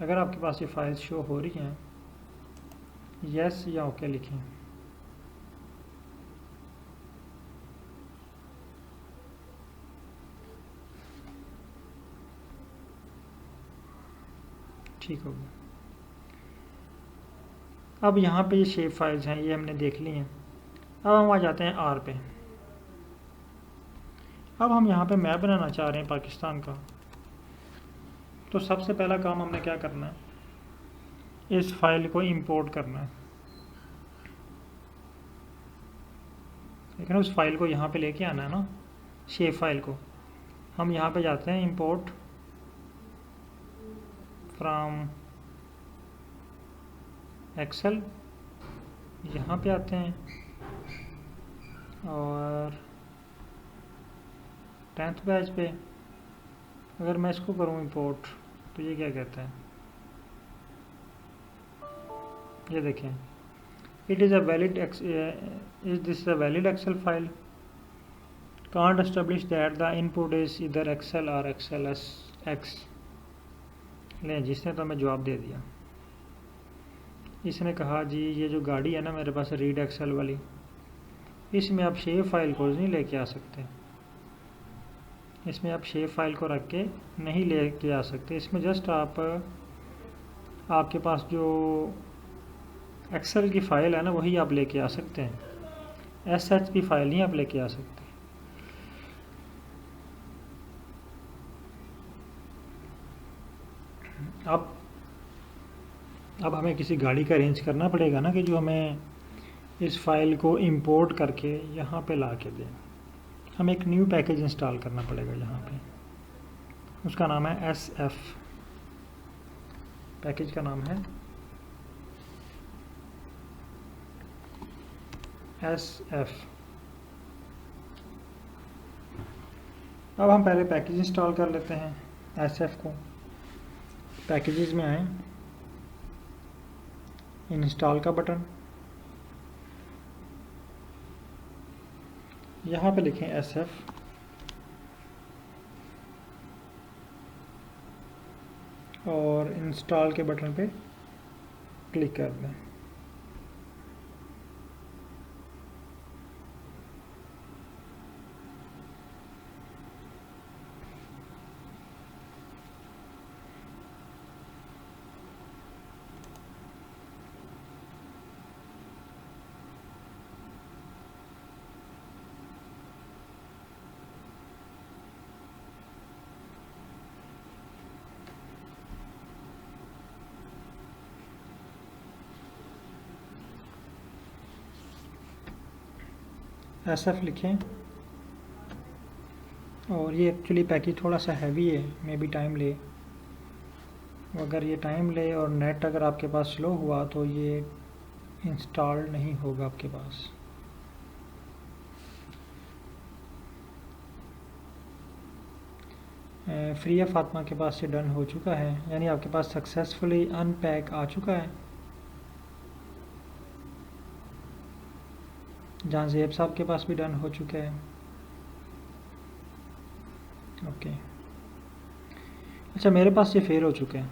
अगर आपके पास ये फाइल्स शो हो रही हैं, यस या ओके लिखें। ठीक हो गया। अब यहाँ पे ये शेप फाइल्स हैं, ये हमने देख ली हैं। अब हम आ जाते हैं आर पे। अब हम यहाँ पे मैप बनाना चाह रहे हैं पाकिस्तान का। तो सबसे पहला काम हमने क्या करना है, इस फाइल को इंपोर्ट करना है। लेकिन उस फाइल को यहाँ पे लेके आना है ना, शेप फाइल को। हम यहाँ पे जाते हैं इंपोर्ट फ्रॉम एक्सेल, यहाँ पे आते हैं और 10th बैच पे अगर मैं इसको करूँ इंपोर्ट तो ये क्या कहता है, ये देखें, it is a valid is this a valid Excel file, can't establish that the input is इधर एक्सेल और एक्सेल एस एक्स। लें, जिसने तो हमें जवाब दे दिया। इसने कहा जी ये जो गाड़ी है ना मेरे पास रीड एक्सेल वाली, इसमें आप शेप फाइल को नहीं लेके आ सकते, इसमें आप शेप फाइल को रख के नहीं लेके आ सकते। इसमें जस्ट आपके पास जो एक्सेल की फ़ाइल है ना वही आप लेके आ सकते हैं, SHP फाइल नहीं आप लेके आ सकते। अब हमें किसी गाड़ी का अरेंज करना पड़ेगा ना कि जो हमें इस फाइल को इंपोर्ट करके यहाँ पे ला के दें। हमें एक न्यू पैकेज इंस्टॉल करना पड़ेगा यहाँ पे, उसका नाम है SF। पैकेज का नाम है SF। अब हम पहले पैकेज इंस्टॉल कर लेते हैं SF को। पैकेजेस में आए, इंस्टॉल का बटन, यहाँ पे लिखें SF और इंस्टॉल के बटन पे क्लिक कर दें। SF लिखें। और ये एक्चुअली पैकेज थोड़ा सा हैवी है, मे बी टाइम ले। अगर ये टाइम ले और नेट अगर आपके पास स्लो हुआ तो ये इंस्टॉल नहीं होगा आपके पास। फ्री ऑफ फातिमा के पास से डन हो चुका है, यानी आपके पास सक्सेसफुली अनपैक आ चुका है। जहाँ ज़ेब साहब के पास भी डन हो चुका है। ओके, अच्छा मेरे पास ये फेल हो चुका है,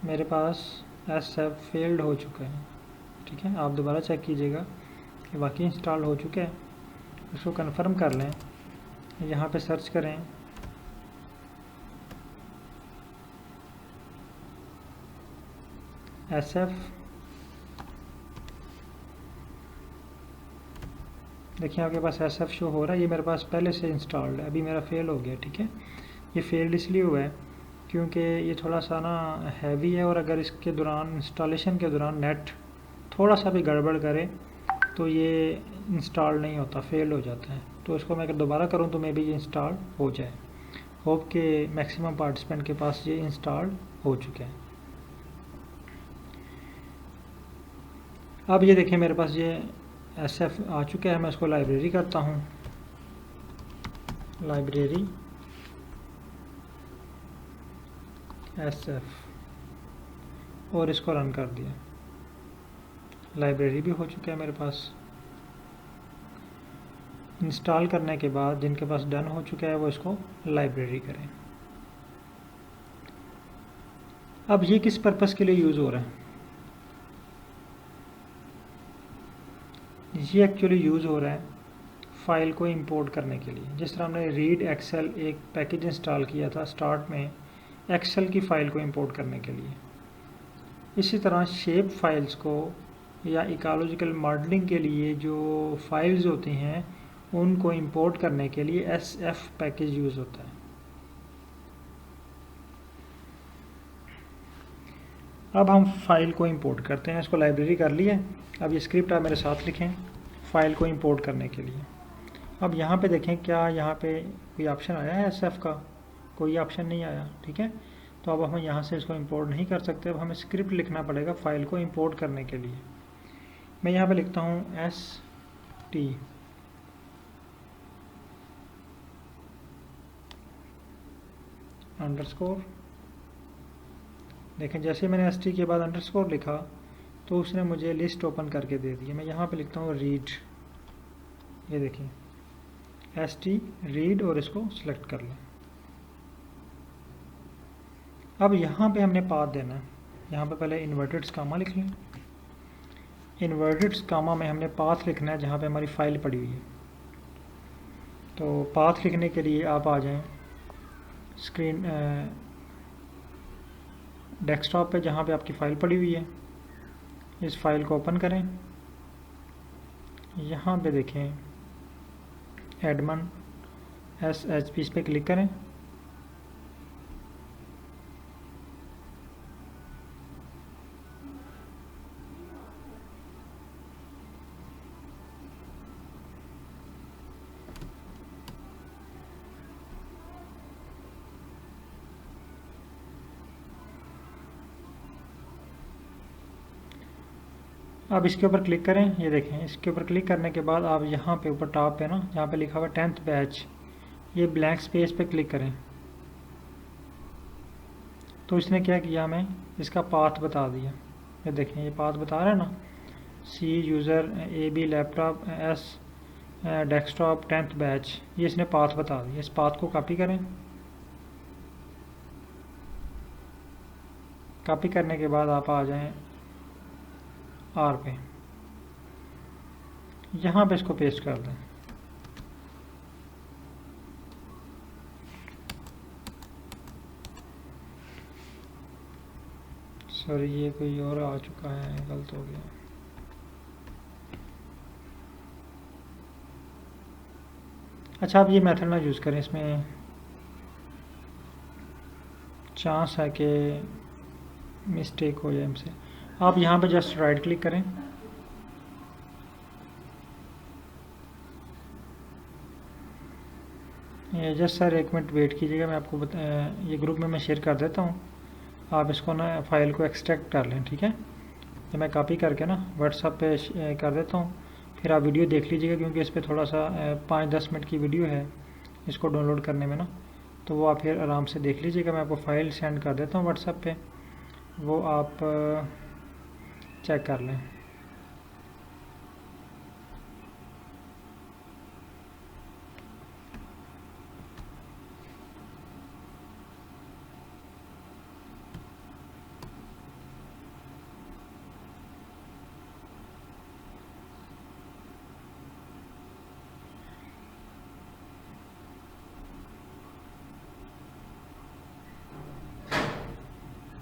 मेरे पास SF फेल्ड हो चुका है। ठीक है, आप दोबारा चेक कीजिएगा कि वाकई इंस्टॉल हो चुका है, उसको कंफर्म कर लें। यहाँ पे सर्च करें SF, देखिए आपके पास SF शो हो रहा है, ये मेरे पास पहले से इंस्टॉल्ड है, अभी मेरा फेल हो गया। ठीक है, ये फेल्ड इसलिए हुआ है क्योंकि ये थोड़ा सा ना हैवी है, और अगर इसके दौरान इंस्टॉलेशन के दौरान नेट थोड़ा सा भी गड़बड़ करे तो ये इंस्टॉल नहीं होता, फेल हो जाता है। तो इसको मैं अगर दोबारा करूँ तो मे बी ये इंस्टॉल हो जाए। होप के मैक्सिमम पार्टिसिपेंट के पास ये इंस्टॉल हो चुके हैं। अब ये देखिए मेरे पास ये SF आ चुका है। मैं इसको लाइब्रेरी करता हूँ, लाइब्रेरी SF, और इसको रन कर दिया। लाइब्रेरी भी हो चुका है मेरे पास। इंस्टॉल करने के बाद जिनके पास डन हो चुका है वो इसको लाइब्रेरी करें। अब ये किस पर्पस के लिए यूज़ हो रहा है? ये एक्चुअली यूज़ हो रहा है फाइल को इंपोर्ट करने के लिए। जिस तरह हमने रीड एक्सेल एक पैकेज इंस्टॉल किया था स्टार्ट में एक्सेल की फ़ाइल को इंपोर्ट करने के लिए, इसी तरह शेप फाइल्स को या इकोलॉजिकल मॉडलिंग के लिए जो फाइल्स होती हैं उनको इंपोर्ट करने के लिए SF पैकेज यूज़ होता है। अब हम फाइल को इंपोर्ट करते हैं। इसको लाइब्रेरी कर लिया। अब ये स्क्रिप्ट आप मेरे साथ लिखें फाइल को इंपोर्ट करने के लिए। अब यहाँ पे देखें क्या यहाँ पे कोई ऑप्शन आया है SF का? कोई ऑप्शन नहीं आया, ठीक है। तो अब हम यहाँ से इसको इंपोर्ट नहीं कर सकते। अब हमें स्क्रिप्ट लिखना पड़ेगा फाइल को इंपोर्ट करने के लिए। मैं यहाँ पे लिखता हूँ ST अंडरस्कोर। देखें जैसे मैंने ST के बाद अंडरस्कोर लिखा तो उसने मुझे लिस्ट ओपन करके दे दी। मैं यहाँ पे लिखता हूँ रीड, ये देखिए ST रीड, और इसको सिलेक्ट कर लें। अब यहाँ पे हमने पाथ देना है। यहाँ पे पहले इन्वर्टेड कामा लिख लें। इन्वर्टेड कामा में हमने पाथ लिखना है जहाँ पे हमारी फाइल पड़ी हुई है। तो पाथ लिखने के लिए आप आ जाएं स्क्रीन डेस्कटॉप पे जहाँ पे आपकी फ़ाइल पड़ी हुई है। इस फाइल को ओपन करें। यहाँ पे देखें एडमन SHP, इस पर क्लिक करें। अब इसके ऊपर क्लिक करें। ये देखें इसके ऊपर क्लिक करने के बाद आप यहाँ पे ऊपर टॉप पे ना जहाँ पे लिखा हुआ 10th बैच, ये ब्लैंक स्पेस पे क्लिक करें। तो इसने क्या किया, हमें इसका पाथ बता दिया। ये देखें ये पाथ बता रहा है ना, C user AB laptop S desktop 10th batch, ये इसने पाथ बता दिया। इस पाथ को कॉपी करें। कॉपी करने के बाद आप आ जाएं R पे, यहाँ पे इसको पेस्ट कर दें। सॉरी ये कोई और आ चुका है, गलत हो गया। अच्छा आप ये मेथड ना यूज़ करें, इसमें चांस है कि मिस्टेक हो जाए हमसे। आप यहाँ पे जस्ट राइट क्लिक करें, ये जस्ट सर 1 मिनट वेट कीजिएगा, मैं आपको ये ग्रुप में मैं शेयर कर देता हूँ। आप इसको ना फाइल को एक्सट्रैक्ट कर लें, ठीक है। तो मैं कॉपी करके ना व्हाट्सएप पे कर देता हूँ, फिर आप वीडियो देख लीजिएगा क्योंकि इस पर थोड़ा सा 5-10 मिनट की वीडियो है इसको डाउनलोड करने में ना, तो वो आप फिर आराम से देख लीजिएगा। मैं आपको फ़ाइल सेंड कर देता हूँ व्हाट्सएप पे, वो आप चेक कर लें।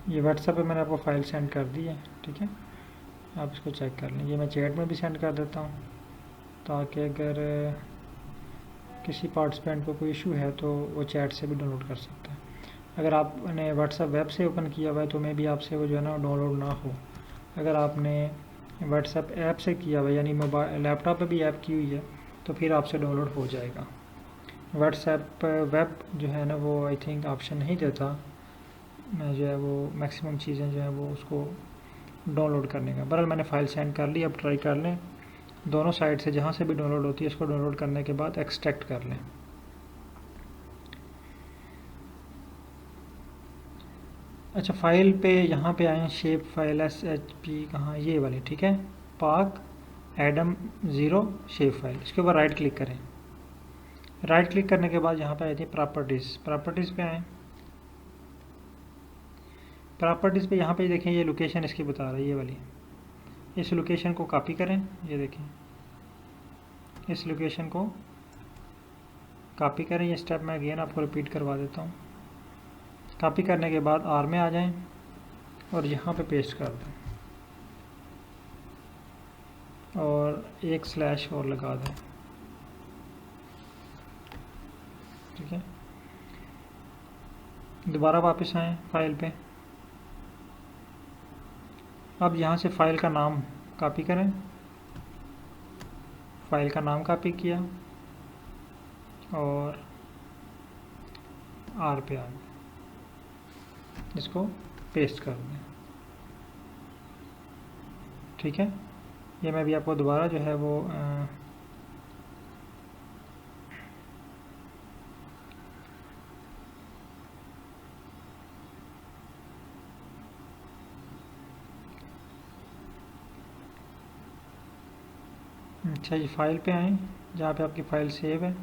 ये व्हाट्सएप पे मैंने आपको फ़ाइल सेंड कर दी है, ठीक है। आप इसको चेक कर लें। ये मैं चैट में भी सेंड कर देता हूँ ताकि अगर किसी पार्टिसिपेंट को कोई इशू है तो वो चैट से भी डाउनलोड कर सकता है। अगर आपने व्हाट्सएप वेब से ओपन किया हुआ है तो मे भी आपसे वो जो है ना डाउनलोड ना हो। अगर आपने व्हाट्सएप ऐप से किया हुआ है यानी मोबाइल लैपटॉप पे भी ऐप की हुई है तो फिर आपसे डाउनलोड हो जाएगा। व्हाट्सएप वेब जो है ना वो आई थिंक ऑप्शन नहीं देता जो है वो मैक्सिमम चीज़ें जो है वो उसको डाउनलोड करने का। बहरहाल मैंने फ़ाइल सेंड कर ली, अब ट्राई कर लें दोनों साइड से जहाँ से भी डाउनलोड होती है इसको डाउनलोड करने के बाद एक्सट्रैक्ट कर लें। अच्छा, फाइल पे यहाँ पे आए शेप फाइल SHP कहाँ, ये वाली, ठीक है, पाक एडम 0 शेप फाइल, इसके ऊपर राइट क्लिक करें। राइट क्लिक करने के बाद यहाँ पे आई थी प्रॉपर्टीज़, प्रॉपर्टीज़ पे आएँ। प्रॉपर्टीज़ पे यहाँ पे देखें ये लोकेशन इसकी बता रहा है, ये वाली, इस लोकेशन को कॉपी करें। ये देखें इस लोकेशन को कॉपी करें। ये स्टेप मैं अगेन आपको रिपीट करवा देता हूँ। कॉपी करने के बाद आर में आ जाएं और यहाँ पे पेस्ट कर दें और एक स्लैश और लगा दें, ठीक है। दोबारा वापस आएँ फाइल पे। अब यहाँ से फाइल का नाम कॉपी करें, फाइल का नाम कॉपी किया और आर पे आ गए, इसको पेस्ट कर दें, ठीक है। ये मैं भी आपको दोबारा जो है वो अच्छा जी, फाइल पे आएँ जहाँ पे आपकी फ़ाइल सेव है।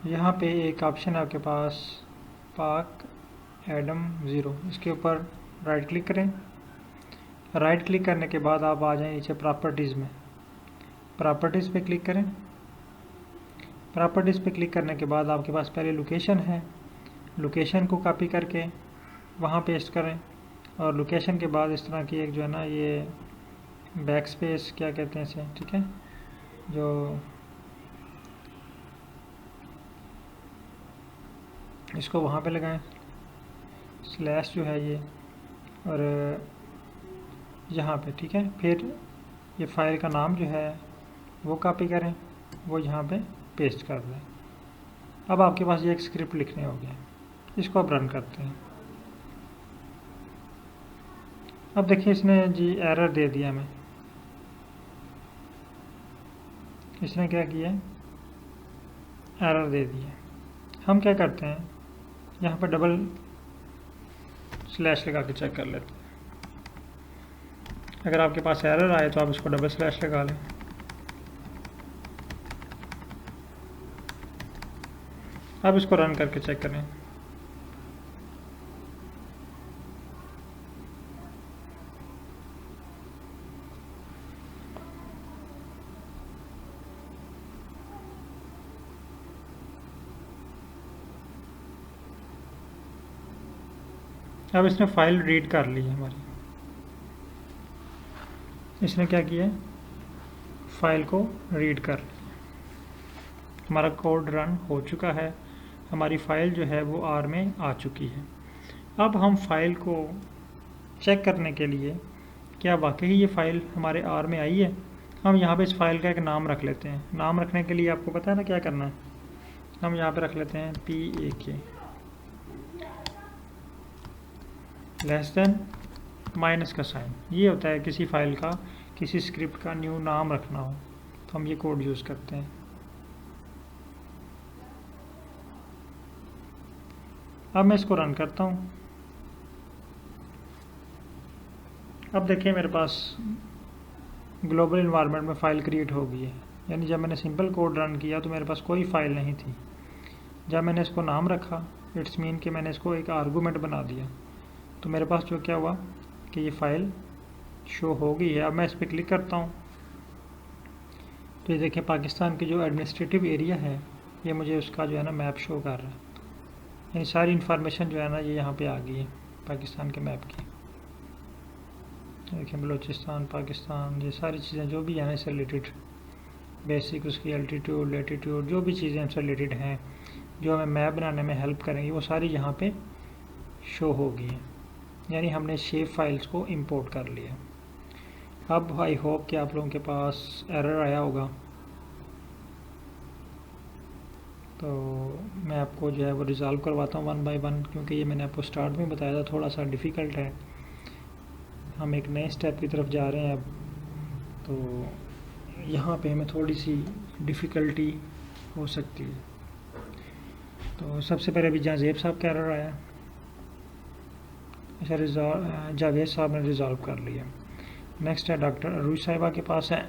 यहाँ पे एक ऑप्शन है आपके पास पाक एडम 0, इसके ऊपर राइट क्लिक करें। राइट क्लिक करने के बाद आप आ जाएं नीचे प्रॉपर्टीज़ में, प्रॉपर्टीज़ पे क्लिक करें। प्रॉपर्टीज़ पे क्लिक करने के बाद आपके पास पहले लोकेशन है, लोकेशन को कॉपी करके वहाँ पेस्ट करें और लोकेशन के बाद इस तरह की एक जो है ना ये बैक स्पेस क्या कहते हैं इसे, ठीक है, जो इसको वहाँ पे लगाएं, स्लैश जो है ये, और यहाँ पे, ठीक है। फिर ये फाइल का नाम जो है वो कॉपी करें, वो यहाँ पे पेस्ट कर दें। अब आपके पास ये एक स्क्रिप्ट लिखने हो गया, इसको अब रन करते हैं। अब देखिए इसने जी एरर दे दिया हमें, इसने क्या किया, एरर दे दिया। हम क्या करते हैं, यहाँ पर डबल स्लैश लगा के चेक कर लेते हैं। अगर आपके पास एरर आए तो आप इसको डबल स्लैश लगा लें। अब इसको रन करके चेक करें। अब इसने फाइल रीड कर ली है हमारी, इसने क्या किया, फाइल को रीड कर लिया। हमारा कोड रन हो चुका है, हमारी फ़ाइल जो है वो आर में आ चुकी है। अब हम फाइल को चेक करने के लिए क्या वाकई ये फ़ाइल हमारे आर में आई है, हम यहाँ पे इस फाइल का एक नाम रख लेते हैं। नाम रखने के लिए आपको पता है ना क्या करना है, हम यहाँ पे रख लेते हैं PAK लेस देन माइनस का साइन। ये होता है किसी फाइल का, किसी स्क्रिप्ट का न्यू नाम रखना हो तो हम ये कोड यूज़ करते हैं। अब मैं इसको रन करता हूँ। अब देखिए मेरे पास ग्लोबल इन्वायरमेंट में फ़ाइल क्रिएट हो गई है, यानी जब मैंने सिंपल कोड रन किया तो मेरे पास कोई फ़ाइल नहीं थी। जब मैंने इसको नाम रखा, इट्स मीन कि मैंने इसको एक आर्गूमेंट बना दिया, तो मेरे पास जो क्या हुआ कि ये फ़ाइल शो हो गई है। अब मैं इस पर क्लिक करता हूँ तो ये देखिए पाकिस्तान की जो एडमिनिस्ट्रेटिव एरिया है ये मुझे उसका जो है ना मैप शो कर रहा है, यानी सारी इन्फॉर्मेशन जो है ना ये यहाँ पे आ गई है पाकिस्तान के मैप की। देखिए बलूचिस्तान, पाकिस्तान, ये सारी चीज़ें जो भी हैं इससे रिलेटेड बेसिक उसकी एल्टीट्यूड, लैटीट्यूड, जो भी चीज़ें हमसे रिलेटेड हैं जो हमें मैप बनाने में हेल्प करेंगी वो सारी यहाँ पे शो होगी। यानी हमने शेप फाइल्स को इंपोर्ट कर लिया। अब आई होप कि आप लोगों के पास एरर आया होगा, तो मैं आपको जो है वो रिज़ॉल्व करवाता हूँ वन बाय वन, क्योंकि ये मैंने आपको स्टार्ट में बताया था थोड़ा सा डिफ़िकल्ट है। हम एक नए स्टेप की तरफ जा रहे हैं अब, तो यहाँ पे हमें थोड़ी सी डिफ़िकल्टी हो सकती है। तो सबसे पहले अभी जावेद साहब का एरर आया। अच्छा, जावेद साहब ने रिज़ॉल्व कर लिया। नेक्स्ट है डॉक्टर अरूज साहिबा के पास है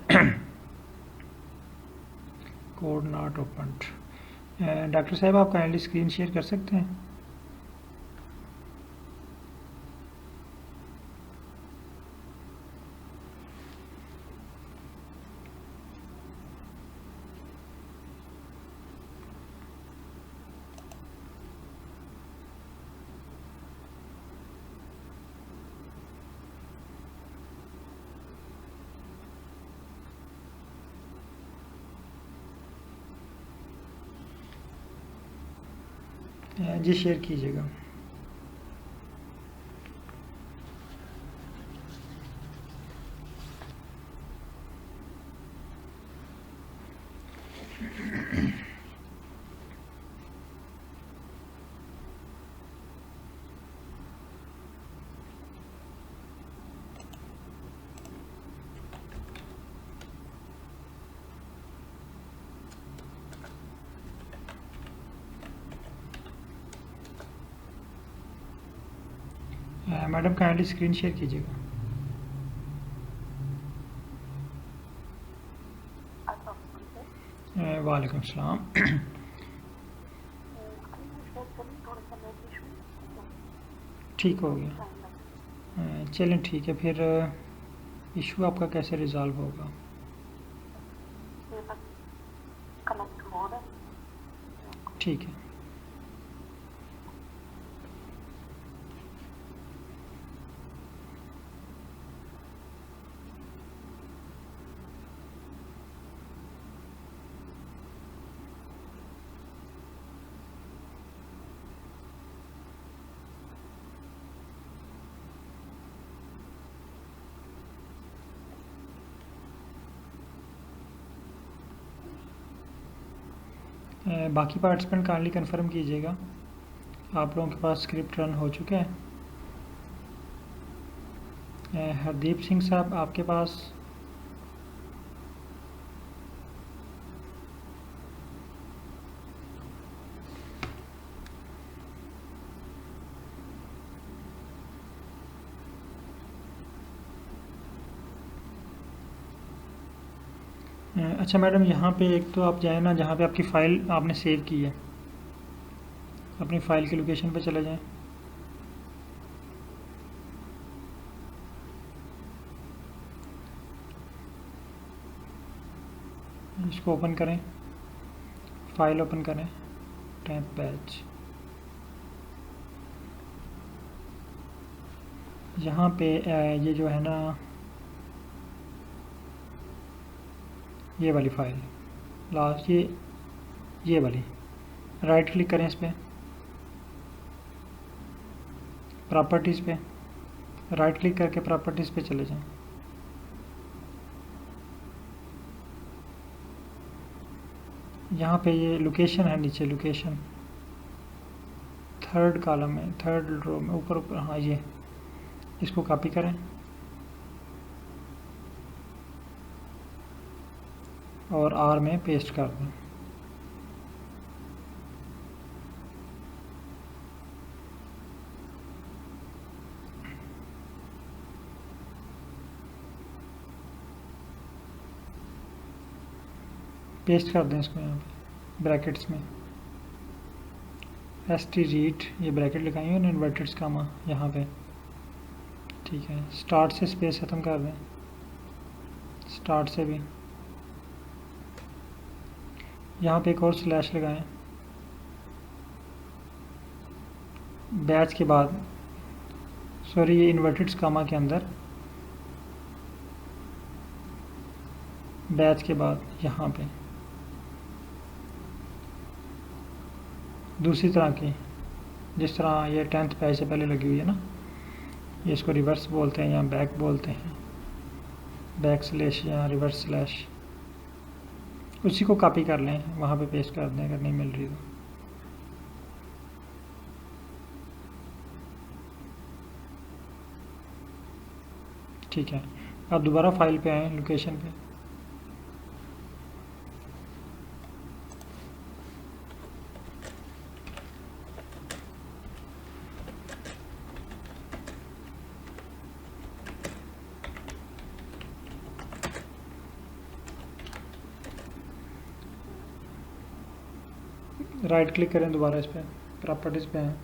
कोड नॉट ओपन्ड। डॉक्टर साहब आप काइंडली स्क्रीन शेयर कर सकते हैं? जी शेयर कीजिएगा। मैडम काइंडली स्क्रीन शेयर कीजिएगा। वालेकुम सलाम। ठीक हो गया, चलें ठीक है। फिर इशू आपका कैसे रिज़ॉल्व होगा? ठीक है। बाकी पार्टिसिपेंट काइंडली कंफर्म कीजिएगा आप लोगों के पास स्क्रिप्ट रन हो चुका है। हरदीप सिंह साहब आपके पास अच्छा मैडम, यहाँ पे एक तो आप जाए ना जहाँ पे आपकी फ़ाइल आपने सेव की है, अपनी फ़ाइल की लोकेशन पे चले जाएं। इसको ओपन करें, फ़ाइल ओपन करें, टैब बैच। यहाँ पे ये जो है ना ये वाली फ़ाइल लास्ट, ये वाली, राइट क्लिक करें इस पर, प्रॉपर्टीज़ पे राइट क्लिक करके प्रॉपर्टीज़ पे चले जाएं। यहाँ पे ये लोकेशन है, नीचे लोकेशन थर्ड कॉलम में, थर्ड रो में, ऊपर हाँ ये, इसको कॉपी करें और आर में पेस्ट कर दें। पेस्ट कर दें इसको यहाँ पे ब्रैकेट्स में, st रीड ये ब्रैकेट लगाई है ना, इन्वर्टेड कामा यहाँ पे, ठीक है। स्टार्ट से स्पेस ख़त्म कर दें, स्टार्ट से भी यहाँ पे एक और स्लैश लगाएं, बैच के बाद, सॉरी ये इन्वर्टेड कामा के अंदर बैच के बाद यहाँ पे दूसरी तरह की, जिस तरह ये 10th बैच से पहले लगी हुई है ना, ये इसको रिवर्स बोलते हैं या बैक बोलते हैं, बैक स्लैश या रिवर्स स्लैश। उसी को कॉपी कर लें, वहाँ पे पेस्ट कर दें अगर नहीं मिल रही तो। ठीक है, अब दोबारा फाइल पे आएँ, लोकेशन पे, राइट क्लिक करें दोबारा इस पर, प्रॉपर्टीज़ पे हैं,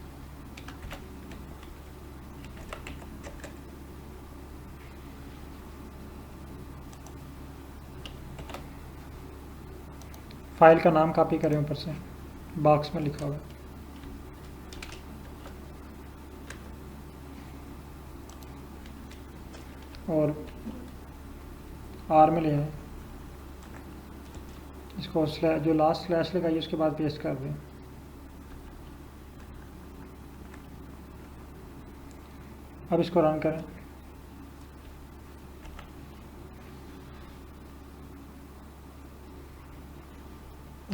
फाइल का नाम कॉपी करें ऊपर से, बॉक्स में लिखा हुआ है, और आर में ले आए, इसको जो लास्ट स्लैश लगाइए उसके बाद पेस्ट कर दें। अब इसको रन करें।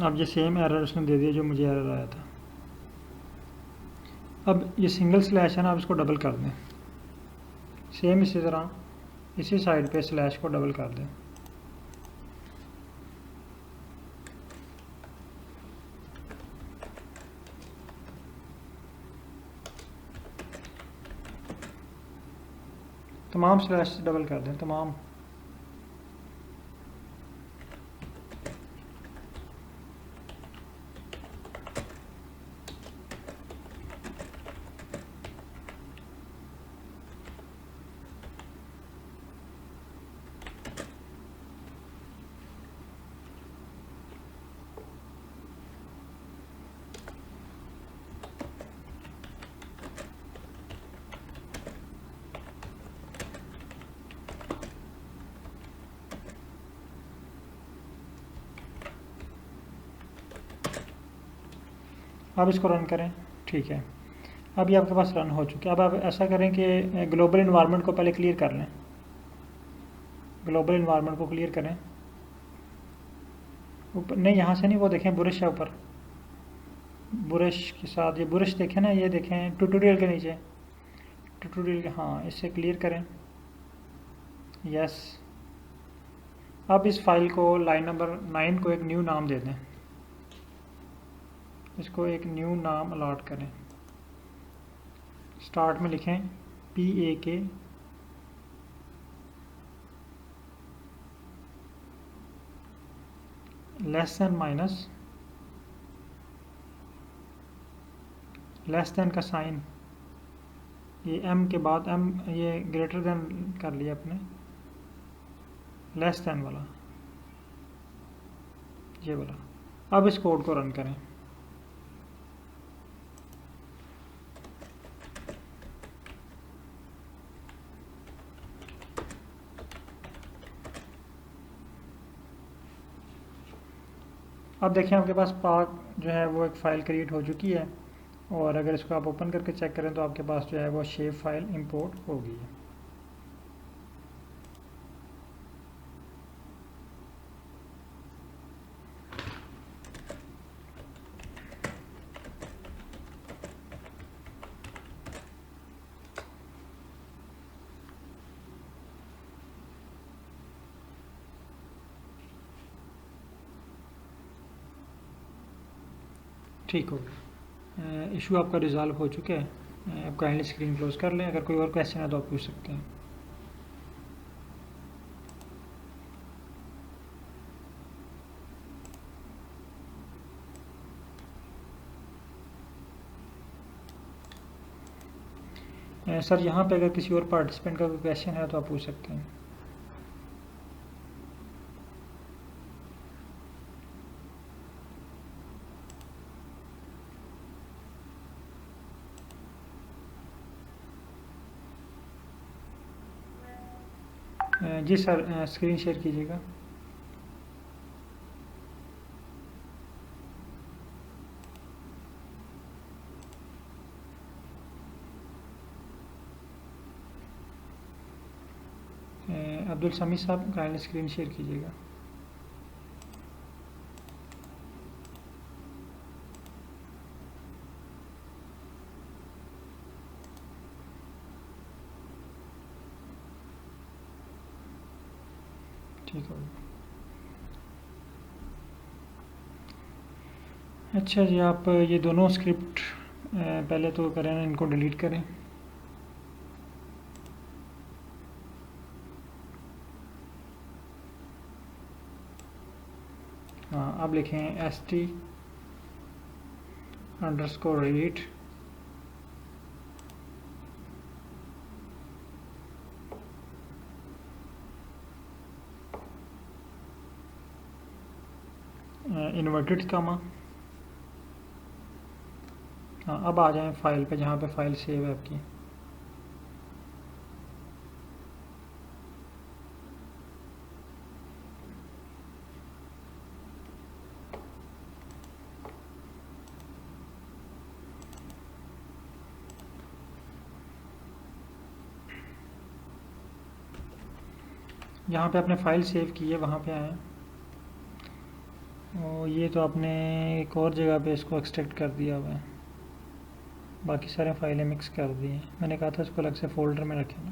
अब ये सेम एरर उसने दे दिया जो मुझे एरर आया था। अब ये सिंगल स्लैश है ना, अब इसको डबल कर दें, सेम इसी तरह इसी साइड पे स्लैश को डबल कर दें। तमाम स्लैश डबल कर दें, तमाम। अब इसको रन करें। ठीक है, अब ये आपके पास रन हो चुके हैं। अब आप ऐसा करें कि ग्लोबल इन्वायरमेंट को पहले क्लियर कर लें, ग्लोबल इन्वायरमेंट को क्लियर करें। ऊपर नहीं, यहाँ से नहीं, वो देखें बुरश है ऊपर, बुरश के साथ ये बुरश देखें ना, ये देखें ट्यूटोरियल के नीचे, ट्यूटोरियल के, हाँ, इससे क्लियर करें। यस, अब इस फाइल को लाइन नंबर 9 को एक न्यू नाम दे दें, इसको एक न्यू नाम अलॉट करें। स्टार्ट में लिखें PAK less than minus, less than का साइन, ये M के बाद M, ये ग्रेटर देन कर लिया अपने, लेस देन वाला, ये वाला। अब इस कोड को रन करें। अब देखें आपके पास पार्क जो है वो एक फ़ाइल क्रिएट हो चुकी है, और अगर इसको आप ओपन करके चेक करें तो आपके पास जो है वो शेप फाइल इंपोर्ट हो गई है। ठीक हो गया, इशू आपका रिज़ॉल्व हो चुका है। आप काइंडली स्क्रीन क्लोज कर लें। अगर कोई और क्वेश्चन है तो आप पूछ सकते हैं। सर यहाँ पे अगर किसी और पार्टिसिपेंट का कोई क्वेश्चन है तो आप पूछ सकते हैं। जी सर, स्क्रीन शेयर कीजिएगा। अब्दुल समी साहब काइंडली स्क्रीन शेयर कीजिएगा। ठीक हो गया। अच्छा जी, आप ये दोनों स्क्रिप्ट पहले तो करें, इनको डिलीट करें। हाँ, अब लिखें st_read इन्वर्टेड कामा। हाँ, अब आ जाएं फाइल पे, जहाँ पे फाइल सेव है आपकी। जहाँ पे आपने फाइल सेव की है वहाँ पे आए। और ये तो आपने एक और जगह पे इसको एक्सट्रैक्ट कर दिया हुआ है, बाकी सारे फाइलें मिक्स कर दी हैं। मैंने कहा था इसको अलग से फ़ोल्डर में रखें ना।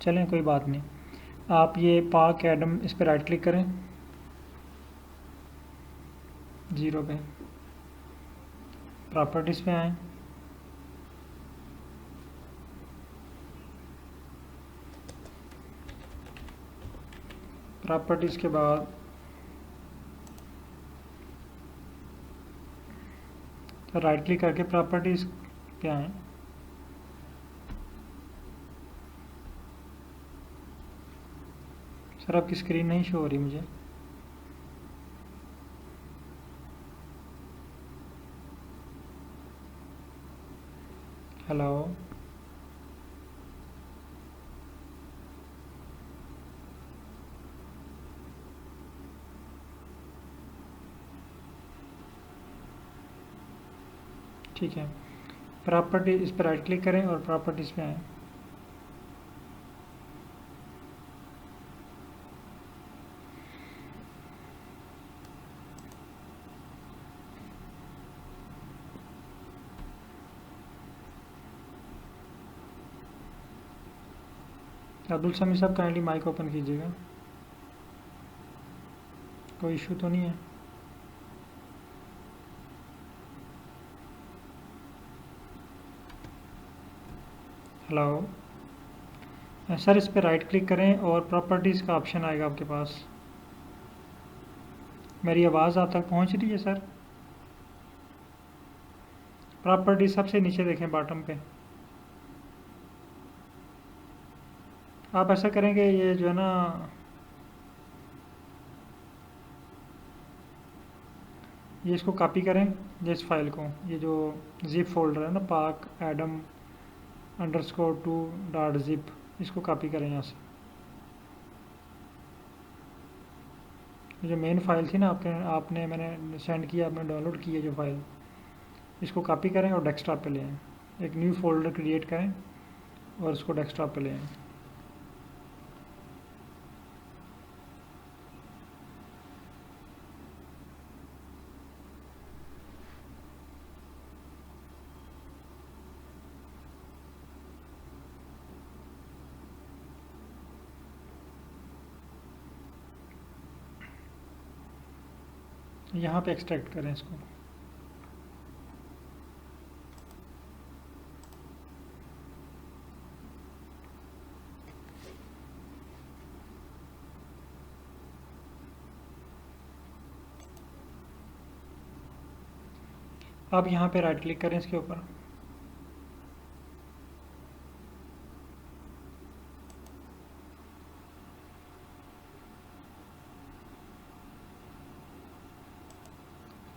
चलें, कोई बात नहीं। आप ये पाक एडम, इस पर राइट क्लिक करें, 0 पे, प्रॉपर्टीज़ पे आएँ। प्रॉपर्टीज़ के बाद तो राइट क्लिक करके प्रॉपर्टीज़ पे आएँ। सर आपकी स्क्रीन नहीं शो हो रही मुझे। हेलो, ठीक है। प्रॉपर्टी, इस पर राइट क्लिक करें और प्रॉपर्टीज़ पे आएँ। अब्दुल समी साहब काइंडली माइक ओपन कीजिएगा। कोई इशू तो नहीं है? हेलो सर, इस पर राइट क्लिक करें और प्रॉपर्टीज़ का ऑप्शन आएगा आपके पास। मेरी आवाज़ आप तक पहुंच रही है सर? प्रॉपर्टी सबसे नीचे देखें, बॉटम पे। आप ऐसा करेंगे, ये जो है ना, ये इसको कॉपी करें, ये इस फाइल को, ये जो जिप फोल्डर है ना, पाक एडम _2.zip, इसको कॉपी करें यहाँ से। ये जो मेन फाइल थी ना आपने मैंने सेंड किया, आपने डाउनलोड की है जो फाइल, इसको कॉपी करें और डेस्कटॉप पे ले आएँ। एक न्यू फोल्डर क्रिएट करें और इसको डेस्कटॉप पे ले आएँ। यहाँ पे एक्सट्रैक्ट करें इसको। अब यहाँ पे राइट क्लिक करें इसके ऊपर,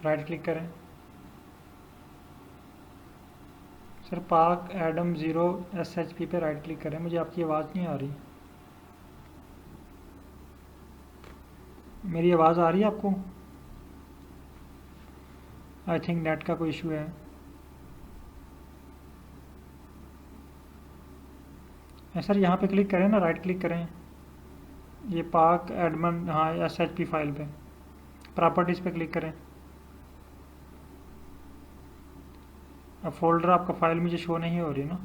राइट क्लिक करें। सर पाक एडम 0 SHP पे राइट क्लिक करें। मुझे आपकी आवाज़ नहीं आ रही। मेरी आवाज़ आ रही है आपको? आई थिंक नेट का कोई इशू है। सर यहाँ पे क्लिक करें ना, राइट क्लिक करें ये पाक एडमन, हाँ SHP फाइल पे प्रॉपर्टीज़ पे क्लिक करें। अब फोल्डर आपका फाइल मुझे शो नहीं हो रही ना,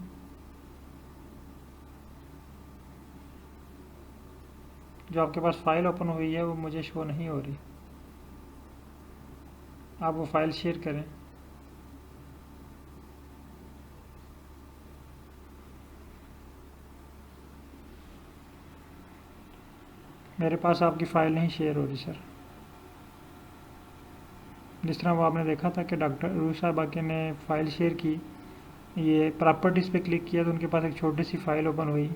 जो आपके पास फाइल ओपन हुई है वो मुझे शो नहीं हो रही। आप वो फाइल शेयर करें। मेरे पास आपकी फ़ाइल नहीं शेयर हो रही सर। जिस तरह वो आपने देखा था कि डॉक्टर रूह साहबा के ने फ़ाइल शेयर की, ये प्रॉपर्टीज़ पे क्लिक किया तो उनके पास एक छोटी सी फ़ाइल ओपन हुई।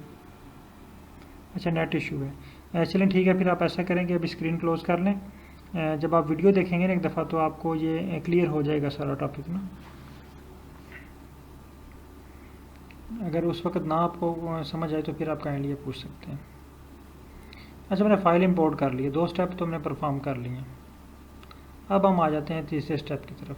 अच्छा, नेट इशू है। चलें ठीक है, फिर आप ऐसा करें कि अभी स्क्रीन क्लोज़ कर लें। जब आप वीडियो देखेंगे ना एक दफ़ा तो आपको ये क्लियर हो जाएगा सारा टॉपिक ना। अगर उस वक्त ना आपको समझ आए तो फिर आप काइंडली पूछ सकते हैं। अच्छा, मैंने फ़ाइल इंपोर्ट कर ली है, 2 स्टेप तो हमने परफॉर्म कर लिए हैं। अब हम आ जाते हैं तीसरे स्टेप की तरफ।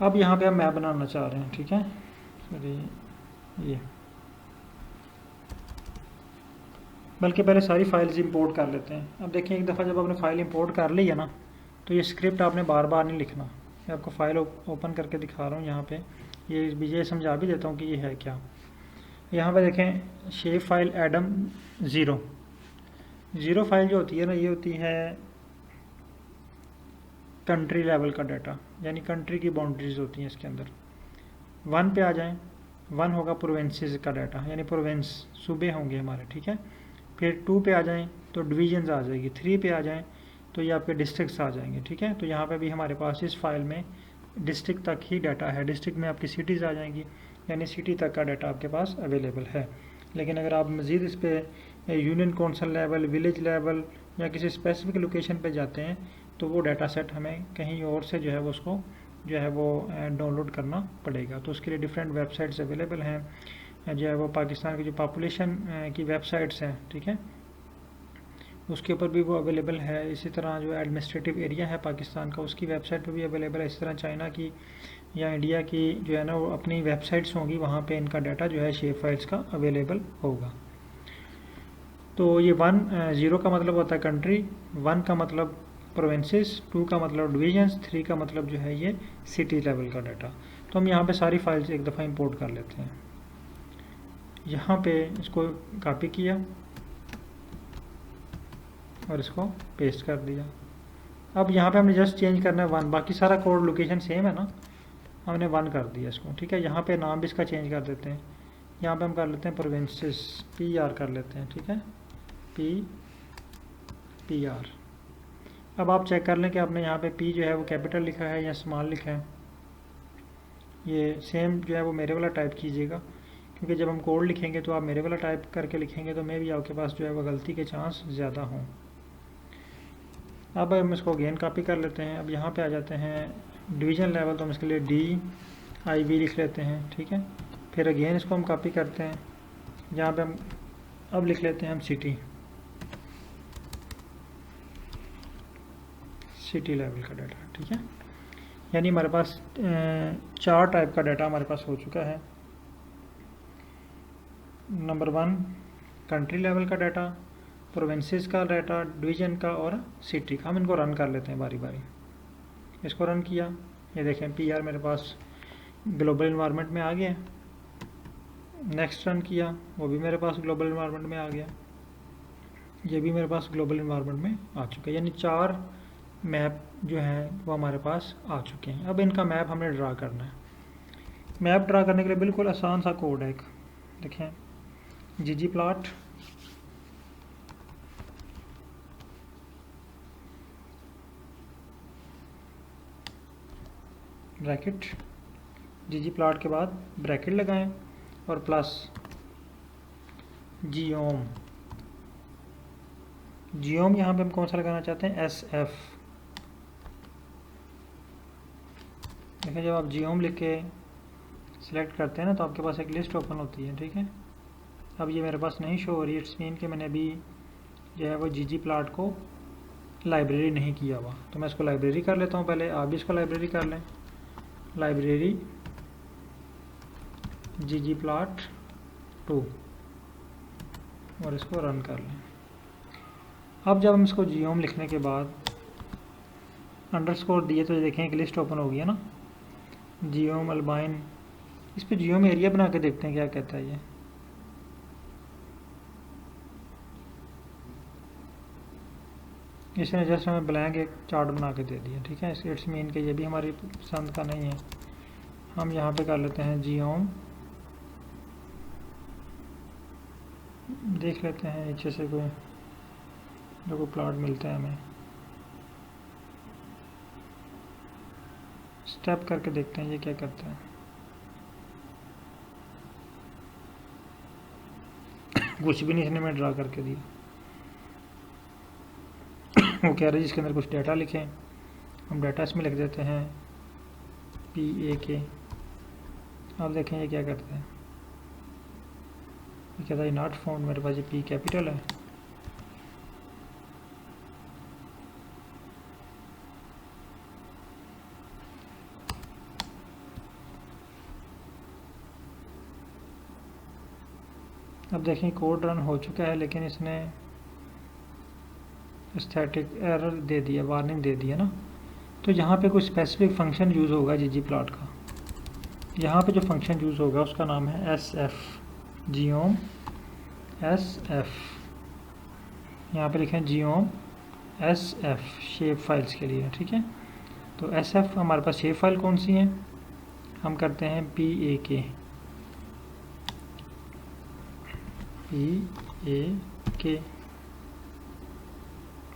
अब यहाँ पे हम मैप बनाना चाह रहे हैं, ठीक है। सॉरी, ये बल्कि पहले सारी फाइल्स इंपोर्ट कर लेते हैं। अब देखिए, एक दफ़ा जब आपने फ़ाइल इंपोर्ट कर ली है ना, तो ये स्क्रिप्ट आपने बार बार नहीं लिखना। मैं आपको फ़ाइल ओपन करके दिखा रहा हूँ यहाँ पे, ये समझा भी देता हूँ कि ये है क्या। यहाँ पे देखें, shape file Adam zero file जो होती है ना, ये होती है कंट्री लेवल का डाटा, यानी कंट्री की बाउंड्रीज होती हैं इसके अंदर। 1 पे आ जाएं, 1 होगा प्रोविंसेस का डाटा, यानी प्रोविंस सूबे होंगे हमारे, ठीक है। फिर 2 पे आ जाएं तो डिवीजन्स आ जाएगी। 3 पे आ जाएं तो ये आपके डिस्ट्रिक्ट्स आ जाएंगे, ठीक है। तो यहाँ पे भी हमारे पास इस फाइल में डिस्ट्रिक्ट तक ही डाटा है। डिस्ट्रिक्ट में आपकी सिटीज़ आ जाएंगी, यानी सिटी तक का डाटा आपके पास अवेलेबल है। लेकिन अगर आप मज़ीद इस पर union council level, village level या किसी स्पेसिफिक लोकेशन पे जाते हैं तो वो डाटा सेट हमें कहीं और से जो है वो उसको जो है वो डाउनलोड करना पड़ेगा। तो उसके लिए डिफरेंट वेबसाइट्स अवेलेबल हैं, जो है वो पाकिस्तान की जो पॉपुलेशन की वेबसाइट्स हैं, ठीक है, उसके ऊपर भी वो अवेलेबल है। इसी तरह जो एडमिनिस्ट्रेटिव एरिया है पाकिस्तान का, उसकी वेबसाइट पर भी अवेलेबल है। इसी तरह चाइना की या इंडिया की जो है ना वो अपनी वेबसाइट्स होंगी, वहाँ पे इनका डाटा जो है शेप फाइल्स का अवेलेबल होगा। तो ये 0 का मतलब होता है कंट्री, 1 का मतलब प्रोविंसेस, 2 का मतलब डिवीजन्स, 3 का मतलब जो है ये सिटी लेवल का डाटा। तो हम यहाँ पे सारी फाइल्स एक दफ़ा इंपोर्ट कर लेते हैं। यहाँ पे इसको कॉपी किया और इसको पेस्ट कर दिया। अब यहाँ पे हमने जस्ट चेंज करना है 1, बाकी सारा कोड लोकेशन सेम है ना, हमने 1 कर दिया इसको, ठीक है। यहाँ पे नाम भी इसका चेंज कर देते हैं। यहाँ पे हम कर लेते हैं प्रोविंसेस, PR कर लेते हैं, ठीक है, PR। अब आप चेक कर लें कि आपने यहाँ पे P जो है वो कैपिटल लिखा है या स्मॉल लिखा है। ये सेम जो है वो मेरे वाला टाइप कीजिएगा, क्योंकि जब हम कोड लिखेंगे तो आप मेरे वाला टाइप करके लिखेंगे तो मे भी आपके पास जो है वो गलती के चांस ज़्यादा हों। अब हम इसको अगेन कॉपी कर लेते हैं। अब यहाँ पे आ जाते हैं डिवीज़न लेवल, तो हम इसके लिए DIV लिख लेते हैं, ठीक है। फिर अगेन इसको हम कॉपी करते हैं, यहाँ पे हम अब लिख लेते हैं हम सिटी लेवल का डाटा, ठीक है। यानी हमारे पास 4 टाइप का डाटा हमारे पास हो चुका है। नंबर 1 कंट्री लेवल का डाटा, प्रोविंसेस का डाटा, डिवीज़न का और सिटी का। हम इनको रन कर लेते हैं बारी बारी। इसको रन किया, ये देखें PR मेरे पास ग्लोबल इन्वायरमेंट में आ गया। नेक्स्ट रन किया, वो भी मेरे पास ग्लोबल इन्वायरमेंट में आ गया। ये भी मेरे पास ग्लोबल इन्वायरमेंट में आ चुका है, यानी 4 मैप जो हैं वो हमारे पास आ चुके हैं। अब इनका मैप हमने ड्रा करना है। मैप ड्रा करने के लिए बिल्कुल आसान सा कोड है एक, देखें, ggplot ब्रैकेट, ggplot के बाद ब्रैकेट लगाएं और प्लस geom यहाँ पे हम कौन सा लगाना चाहते हैं, SF। देखिए, जब आप geom लिख के सिलेक्ट करते हैं ना तो आपके पास एक लिस्ट ओपन होती है, ठीक है। अब ये मेरे पास नहीं शो हो रही, इट्स मीन कि मैंने अभी जो है वो ggplot को लाइब्रेरी नहीं किया हुआ, तो मैं इसको लाइब्रेरी कर लेता हूँ पहले। आप भी इसको लाइब्रेरी कर लें, लाइब्रेरी ggplot2 और इसको रन कर लें। अब जब हम इसको geom लिखने के बाद अंडरस्कोर दिए तो ये देखें एक लिस्ट ओपन हो गई है ना, geom अल्बाइन। इस पे geom एरिया बना के देखते हैं क्या कहता है ये। इसने जस्ट हमें ब्लैंक एक चार्ट बना के दे दिया, ठीक है। इट्स मीन कि ये भी हमारी पसंद का नहीं है। हम यहाँ पे कर लेते हैं geom, देख लेते हैं नीचे से कोई जो कोई प्लॉट मिलता है हमें, स्टेप करके देखते हैं ये क्या करता है। कुछ भी नहीं इसने में ड्रा करके दिया। वो कह रहा है जिसके अंदर कुछ डाटा लिखें, हम डाटा इसमें लिख देते हैं PAK। अब देखें ये क्या करता है, ये कहता है नॉट फाउंड, मेरे पास ये P कैपिटल है। अब देखें कोड रन हो चुका है, लेकिन इसने स्टैटिक एरर दे दिया, वार्निंग दे दिया ना। तो यहाँ पे कोई स्पेसिफिक फंक्शन यूज़ होगा ggplot का। यहाँ पे जो फंक्शन यूज़ होगा उसका नाम है sf, geom sf। यहाँ पे लिखें geom sf शेप फाइल्स के लिए, ठीक है। तो sf हमारे पास शेप फाइल कौन सी है, हम करते हैं PAK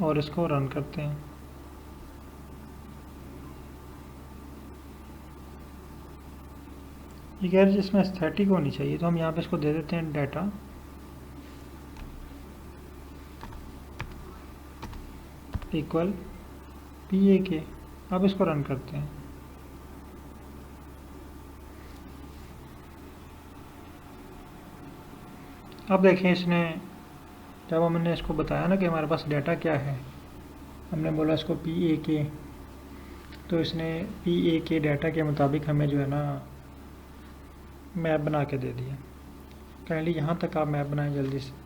और इसको रन करते हैं। ये कह रहे हैं जिसमें एस्थेटिक होनी चाहिए, तो हम यहाँ पे इसको दे देते हैं डाटा इक्वल PAK। अब इसको रन करते हैं। अब देखें इसने, जब हमने इसको बताया ना कि हमारे पास डाटा क्या है, हमने बोला इसको PAK, तो इसने PAK डाटा के मुताबिक हमें जो है ना मैप बना के दे दिया। काइंडली यहाँ तक आप मैप बनाएं जल्दी से।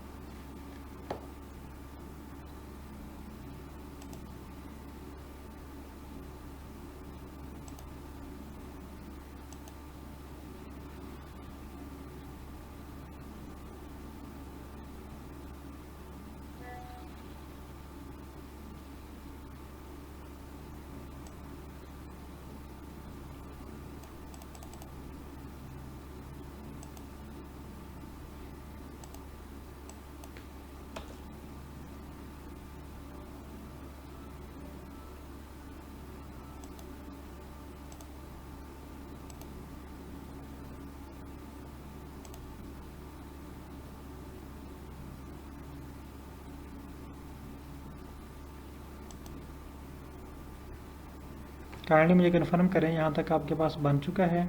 काइंडली मुझे कन्फर्म करें यहाँ तक आपके पास बन चुका है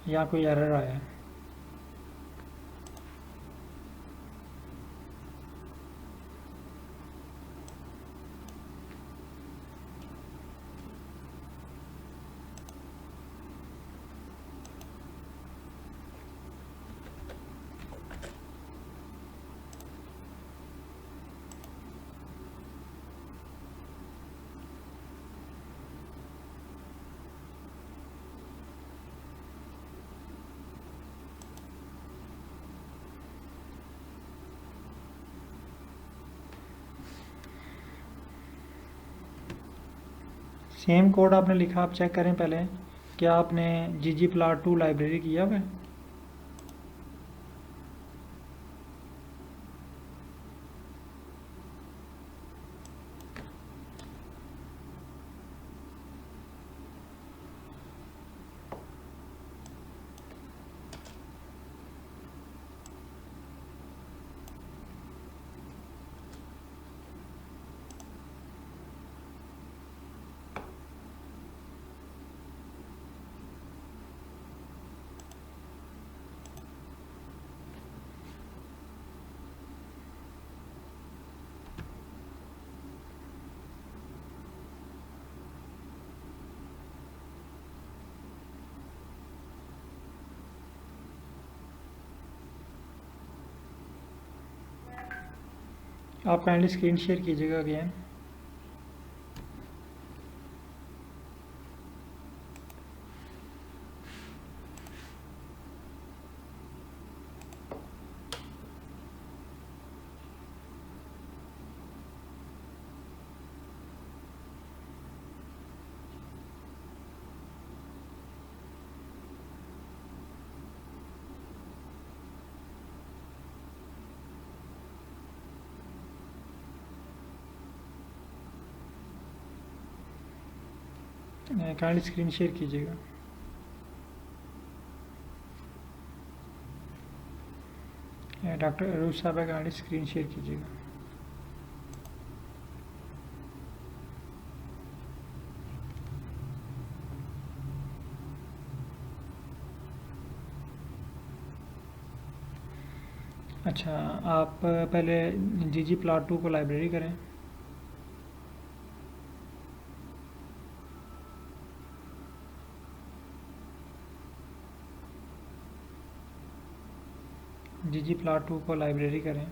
या कोई एरर आया है। सेम कोड आपने लिखा, आप चेक करें पहले क्या आपने ggplot2 लाइब्रेरी किया हुआ है। आप काइंडली स्क्रीन शेयर कीजिएगा अगेन। काइंडली स्क्रीन शेयर कीजिएगा। डॉक्टर अरूज साहब काइंडली स्क्रीन शेयर कीजिएगा। अच्छा, आप पहले जी प्लॉट 2 को लाइब्रेरी करें। जी प्लॉट 2 को लाइब्रेरी करें।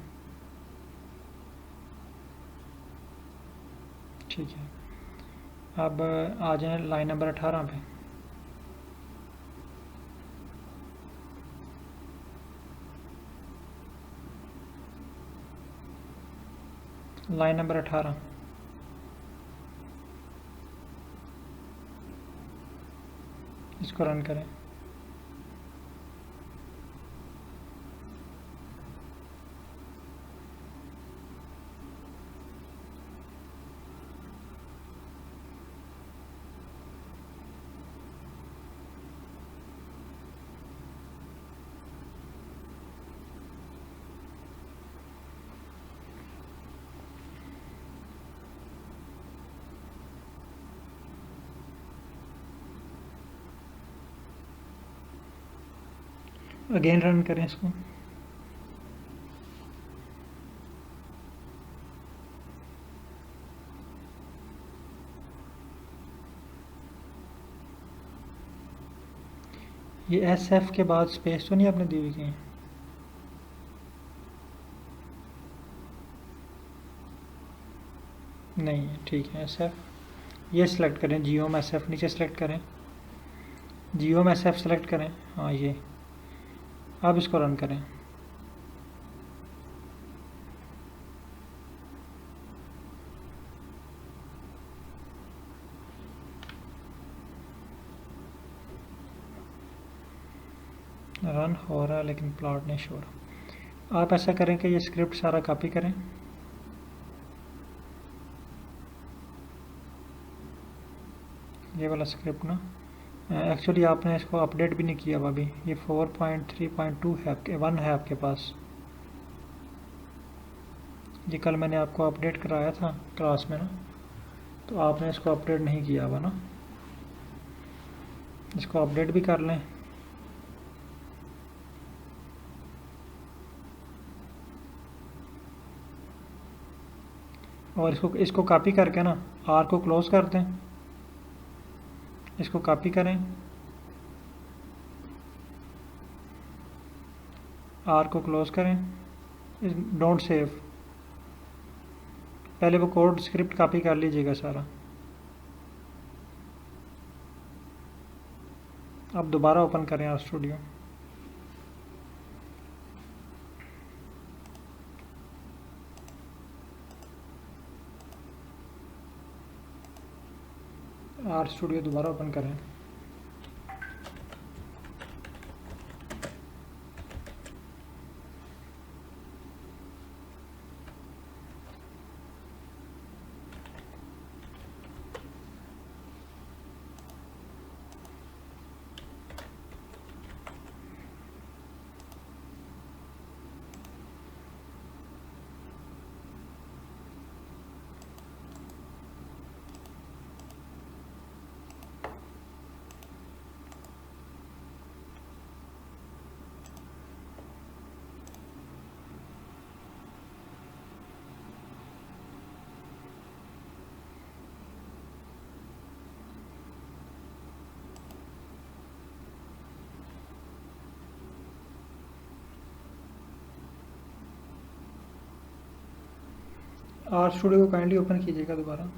ठीक है, अब आ जाए लाइन नंबर 18 पे। लाइन नंबर 18, इसको रन करें। अगेन रन करें इसको। ये एस एफ के बाद स्पेस तो नहीं आपने दी हुई कहीं? नहीं है, ठीक है। एस एफ ये सिलेक्ट करें, जियोम एस एफ नीचे सेलेक्ट करें, जियोम एस एफ सेलेक्ट करें। हाँ, ये अब इसको रन करें। रन हो रहा है लेकिन प्लॉट नहीं शो रहा। आप ऐसा करें कि ये स्क्रिप्ट सारा कॉपी करें, ये वाला स्क्रिप्ट ना। एक्चुअली आपने इसको अपडेट भी नहीं किया अभी। ये 4.3.2 है, 1 है आपके पास। ये कल मैंने आपको अपडेट कराया था क्लास में ना, तो आपने इसको अपडेट नहीं किया हुआ ना। इसको अपडेट भी कर लें। और इसको कॉपी करके ना आर को क्लोज कर दें। इसको कॉपी करें, आर को क्लोज करें, डोंट सेव। पहले वो कोड स्क्रिप्ट कॉपी कर लीजिएगा सारा। अब दोबारा ओपन करें आर स्टूडियो। आर स्टूडियो दोबारा ओपन करें। आर स्टूडियो को काइंडली ओपन कीजिएगा दोबारा।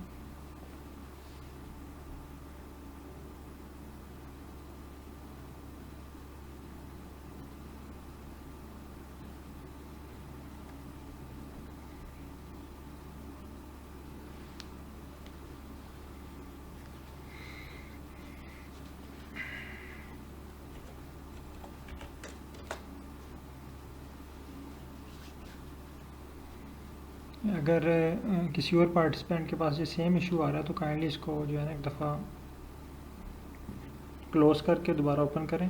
अगर किसी और पार्टिसिपेंट के पास ये सेम इशू आ रहा है तो काइंडली इसको जो है ना एक दफ़ा क्लोज़ करके दोबारा ओपन करें,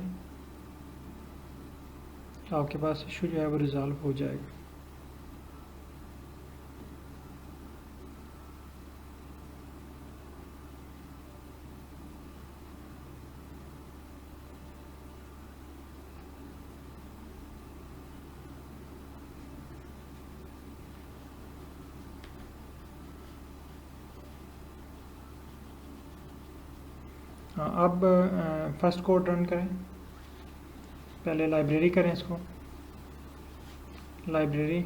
आपके पास इशू जो है वो रिज़ॉल्व हो जाएगा। हाँ, अब फर्स्ट कोड रन करें। पहले लाइब्रेरी करें इसको, लाइब्रेरी,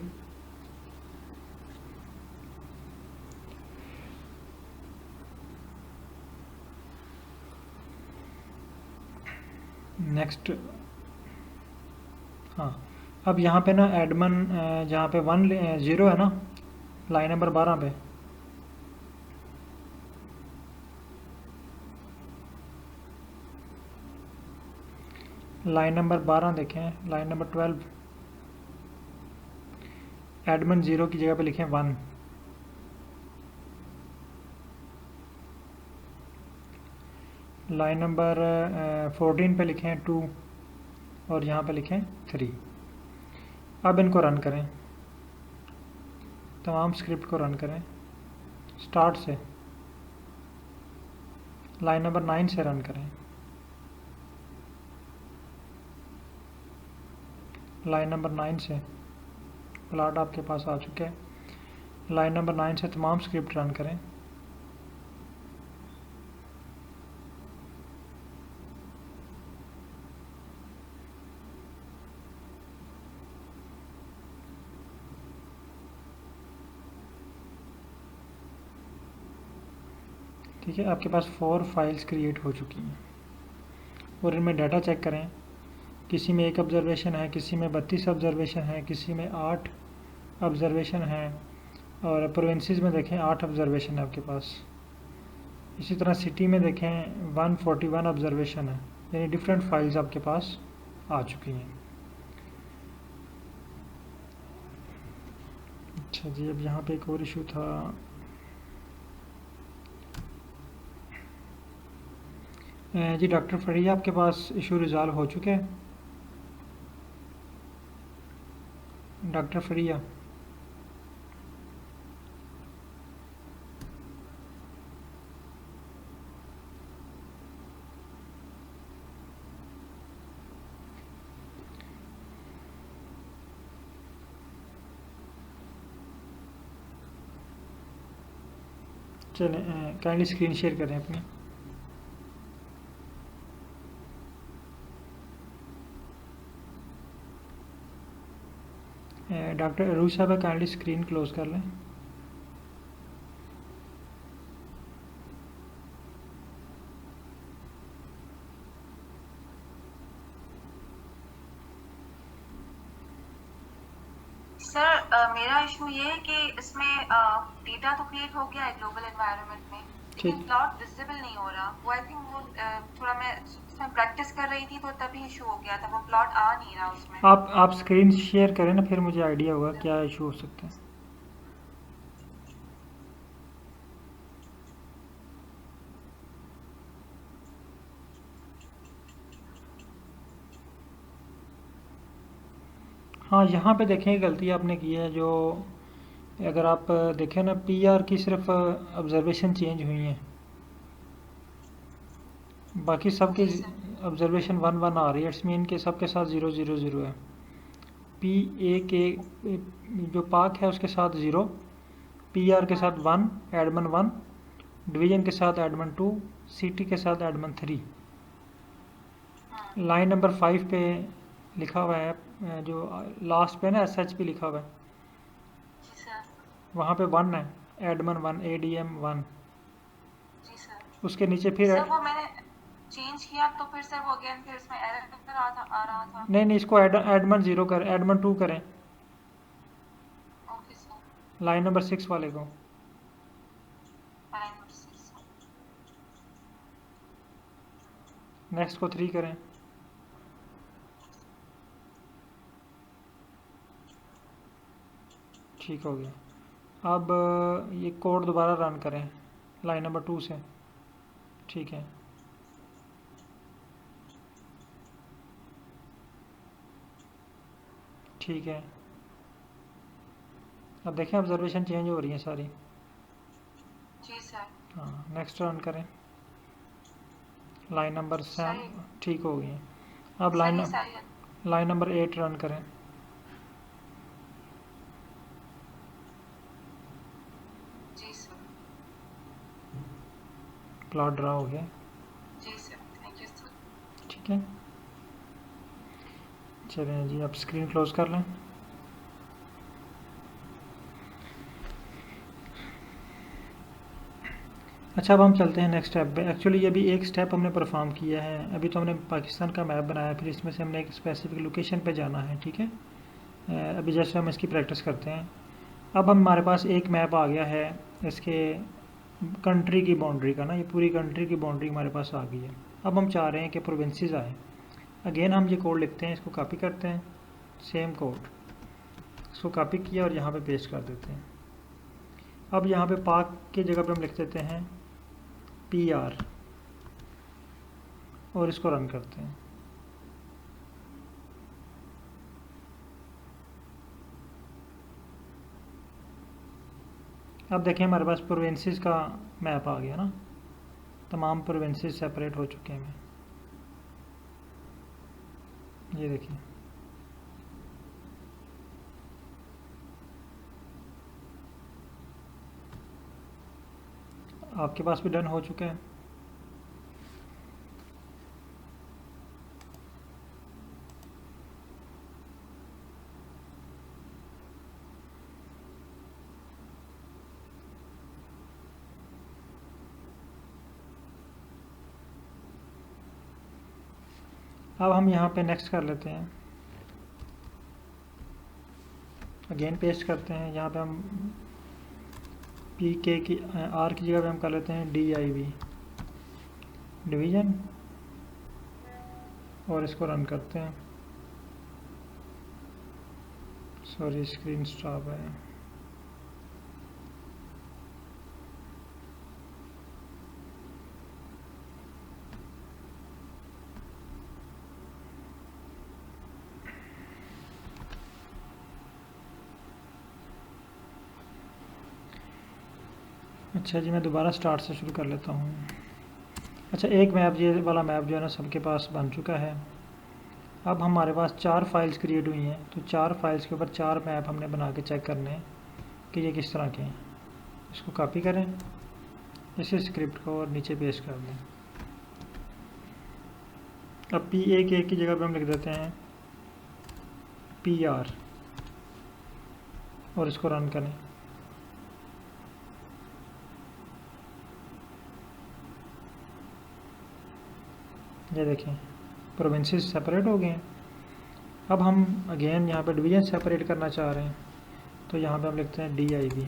नेक्स्ट। हाँ, अब यहाँ पे ना एडमन जहाँ पे 10 है ना, लाइन नंबर 12 पे, लाइन नंबर 12 देखें, लाइन नंबर 12, एडमन 0 की जगह पे लिखें 1। लाइन नंबर 14 पे लिखें 2 और यहाँ पे लिखें 3। अब इनको रन करें, तमाम स्क्रिप्ट को रन करें स्टार्ट से, लाइन नंबर 9 से रन करें, लाइन नंबर 9 से प्लॉट आपके पास आ चुके हैं। लाइन नंबर 9 से तमाम स्क्रिप्ट रन करें। ठीक है, आपके पास 4 फाइल्स क्रिएट हो चुकी हैं और इनमें डाटा चेक करें। किसी में 1 ऑब्जर्वेशन है, किसी में 32 ऑब्जर्वेशन है, किसी में 8 ऑब्जर्वेशन है और प्रोविंसेस में देखें 8 ऑब्जर्वेशन है आपके पास। इसी तरह सिटी में देखें 141 ऑब्जर्वेशन है, यानी डिफरेंट फाइल्स आपके पास आ चुकी हैं। अच्छा जी, अब यहाँ पे एक और इशू था। जी डॉक्टर फरिया, आपके पास इशू रिज़ॉल्व हो चुके हैं? डॉक्टर फरिया, चलें काइंडली स्क्रीन शेयर करें अपनी। डॉक्टर अरूज साहब काइंडली स्क्रीन क्लोज कर लें। सर मेरा इशू ये है कि इसमें डेटा तो क्रिएट हो गया है ग्लोबल एनवायरनमेंट में, लेकिन प्लॉट विजिबल नहीं हो रहा। वो आई थिंक वो थोड़ा मैं इसमें प्रैक्टिस कर रही थी तो तभी इशू हो गया था, वो प्लॉट आ नहीं रहा उसमें। आप स्क्रीन शेयर करें ना, फिर मुझे आइडिया होगा क्या इशू हो सकता है। हाँ, यहाँ पे देखें गलती आपने की है। जो अगर आप देखें ना, पीआर की सिर्फ ऑब्जर्वेशन चेंज हुई हैं, बाकी सब के ऑब्जर्वेशन 1 1 आ रही है। इट्स मीन के सब के साथ 0 0 0 है। पी ए के जो पाक है उसके साथ 0, पीआर के साथ 1, एडमन 1, डिवीजन के साथ एडमन 2, सिटी के साथ एडमन 3। लाइन नंबर 5 पे लिखा हुआ है, जो लास्ट पे ना SHP लिखा हुआ है। वहाँ पे 1 है, एडमन 1, ADM 1, जी सर। उसके नीचे फिर सर वो मैंने चेंज किया तो फिर सर वो अगेन फिर इसमें एरर आ रहा था। नहीं, इसको एडमन 0 करें, एडमन 2 करें, ओके सर। लाइन नंबर 6 वाले को। Line number 6। नेक्स्ट को 3 करें। ठीक हो गया। अब ये कोड दोबारा रन करें लाइन नंबर 2 से। ठीक है, ठीक है। अब देखें ऑब्जर्वेशन चेंज हो रही है सारी। जी सर। हाँ, नेक्स्ट रन करें, लाइन नंबर 7 ठीक हो गई है। अब लाइन नंबर 8 रन करें। जी सर। प्लॉट ड्रा हो गया। जी सर, थैंक यू सर। ठीक है, चलें जी, अब स्क्रीन क्लोज कर लें। अच्छा, अब हम चलते हैं नेक्स्ट स्टेप पे। एक्चुअली ये भी एक स्टेप हमने परफॉर्म किया है। अभी तो हमने पाकिस्तान का मैप बनाया, फिर इसमें से हमने एक स्पेसिफिक लोकेशन पे जाना है। ठीक है, अभी जैसे हम इसकी प्रैक्टिस करते हैं। अब हमारे पास एक मैप आ गया है इसके कंट्री की बाउंड्री का ना, ये पूरी कंट्री की बाउंड्री हमारे पास आ गई है। अब हम चाह रहे हैं कि प्रोविंसेस आए। अगेन हम ये कोड लिखते हैं, इसको कॉपी करते हैं, सेम कोड, इसको कॉपी किया और यहाँ पे पेस्ट कर देते हैं। अब यहाँ पे पाक की जगह पे हम लिख देते हैं PR और इसको रन करते हैं। अब देखें हमारे पास प्रोविंसेस का मैप आ गया ना, तमाम प्रोविंसेस सेपरेट हो चुके हैं। ये देखिए, आपके पास भी डन हो चुका है। अब हम यहाँ पे नेक्स्ट कर लेते हैं, अगेन पेस्ट करते हैं। यहाँ पे हम PK की R की जगह पे हम कर लेते हैं DIV, डिवीज़न, और इसको रन करते हैं। सॉरी, स्क्रीन स्टॉप है। अच्छा जी, मैं दोबारा स्टार्ट से शुरू कर लेता हूँ। अच्छा, एक मैप, ये वाला मैप जो है ना सबके पास बन चुका है। अब हमारे पास 4 फाइल्स क्रिएट हुई हैं, तो 4 फाइल्स के ऊपर 4 मैप हमने बना के चेक करने हैं कि ये किस तरह के हैं। इसको कॉपी करें, इस स्क्रिप्ट को, और नीचे पेस्ट कर दें। अब PA की जगह पे हम लिख देते हैं PR और इसको रन करें। ये देखें, प्रोविंसेस सेपरेट हो गए हैं। अब हम अगेन यहाँ पे डिवीज़न सेपरेट करना चाह रहे हैं, तो यहाँ पे हम लिखते हैं DIV,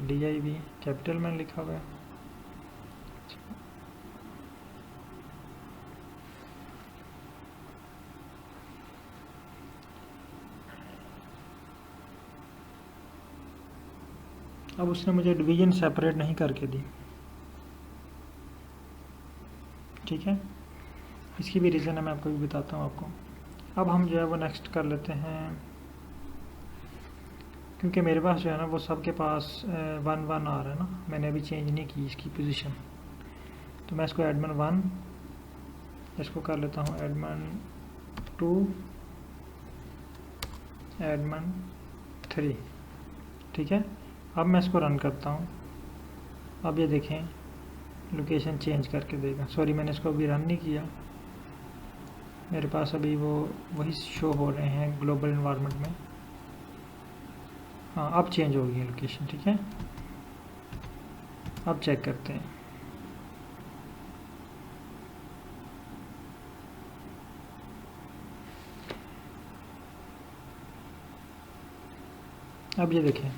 DIV कैपिटल में लिखा हुआ है। अब उसने मुझे डिवीज़न सेपरेट नहीं करके दी। ठीक है, इसकी भी रीज़न है, मैं आपको भी बताता हूँ आपको। अब हम जो है वो नेक्स्ट कर लेते हैं, क्योंकि मेरे पास जो है ना वो सबके पास 1 आ रहा है ना, मैंने अभी चेंज नहीं की इसकी पोजीशन। तो मैं इसको एडमन 1, इसको कर लेता हूँ एडमन 2, एडमन 3। ठीक है, अब मैं इसको रन करता हूँ। अब ये देखें, लोकेशन चेंज करके देगा। सॉरी, मैंने इसको अभी रन नहीं किया, मेरे पास अभी वो वही शो हो रहे हैं ग्लोबल इन्वायरमेंट में। हाँ अब चेंज हो गई है लोकेशन, ठीक है। अब चेक करते हैं। अब ये देखें,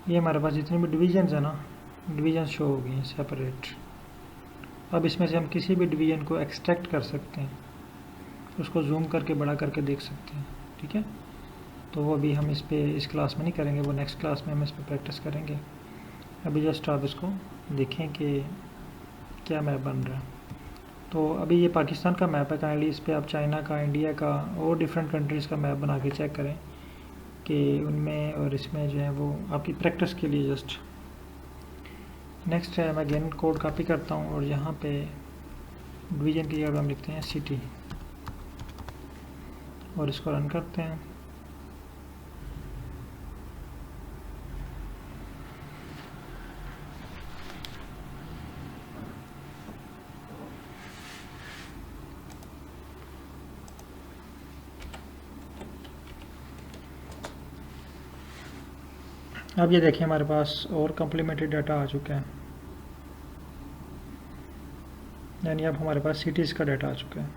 ये हमारे पास जितने भी डिवीजन्स है ना, डिवीजन शो हो गई हैं सेपरेट। अब इसमें से हम किसी भी डिवीजन को एक्सट्रैक्ट कर सकते हैं, उसको जूम करके बड़ा करके देख सकते हैं, ठीक है। तो वो अभी हम इस क्लास में नहीं करेंगे, वो नेक्स्ट क्लास में हम इस पर प्रैक्टिस करेंगे। अभी जस्ट आप इसको देखें कि क्या मैप बन रहा है। तो अभी ये पाकिस्तान का मैप है, काइंडली इस पर आप चाइना का, इंडिया का और डिफरेंट कंट्रीज़ का मैप बना के चेक करें कि उनमें और इसमें जो है वो आपकी प्रैक्टिस के लिए जस्ट। नेक्स्ट है, मैं अगेन कोड कॉपी करता हूँ और यहाँ पे डिवीज़न की जगह हम लिखते हैं सिटी और इसको रन करते हैं। अब ये देखिए हमारे पास और कम्प्लीमेंट्री डाटा आ चुका है, यानी अब हमारे पास सिटीज़ का डाटा आ चुका है।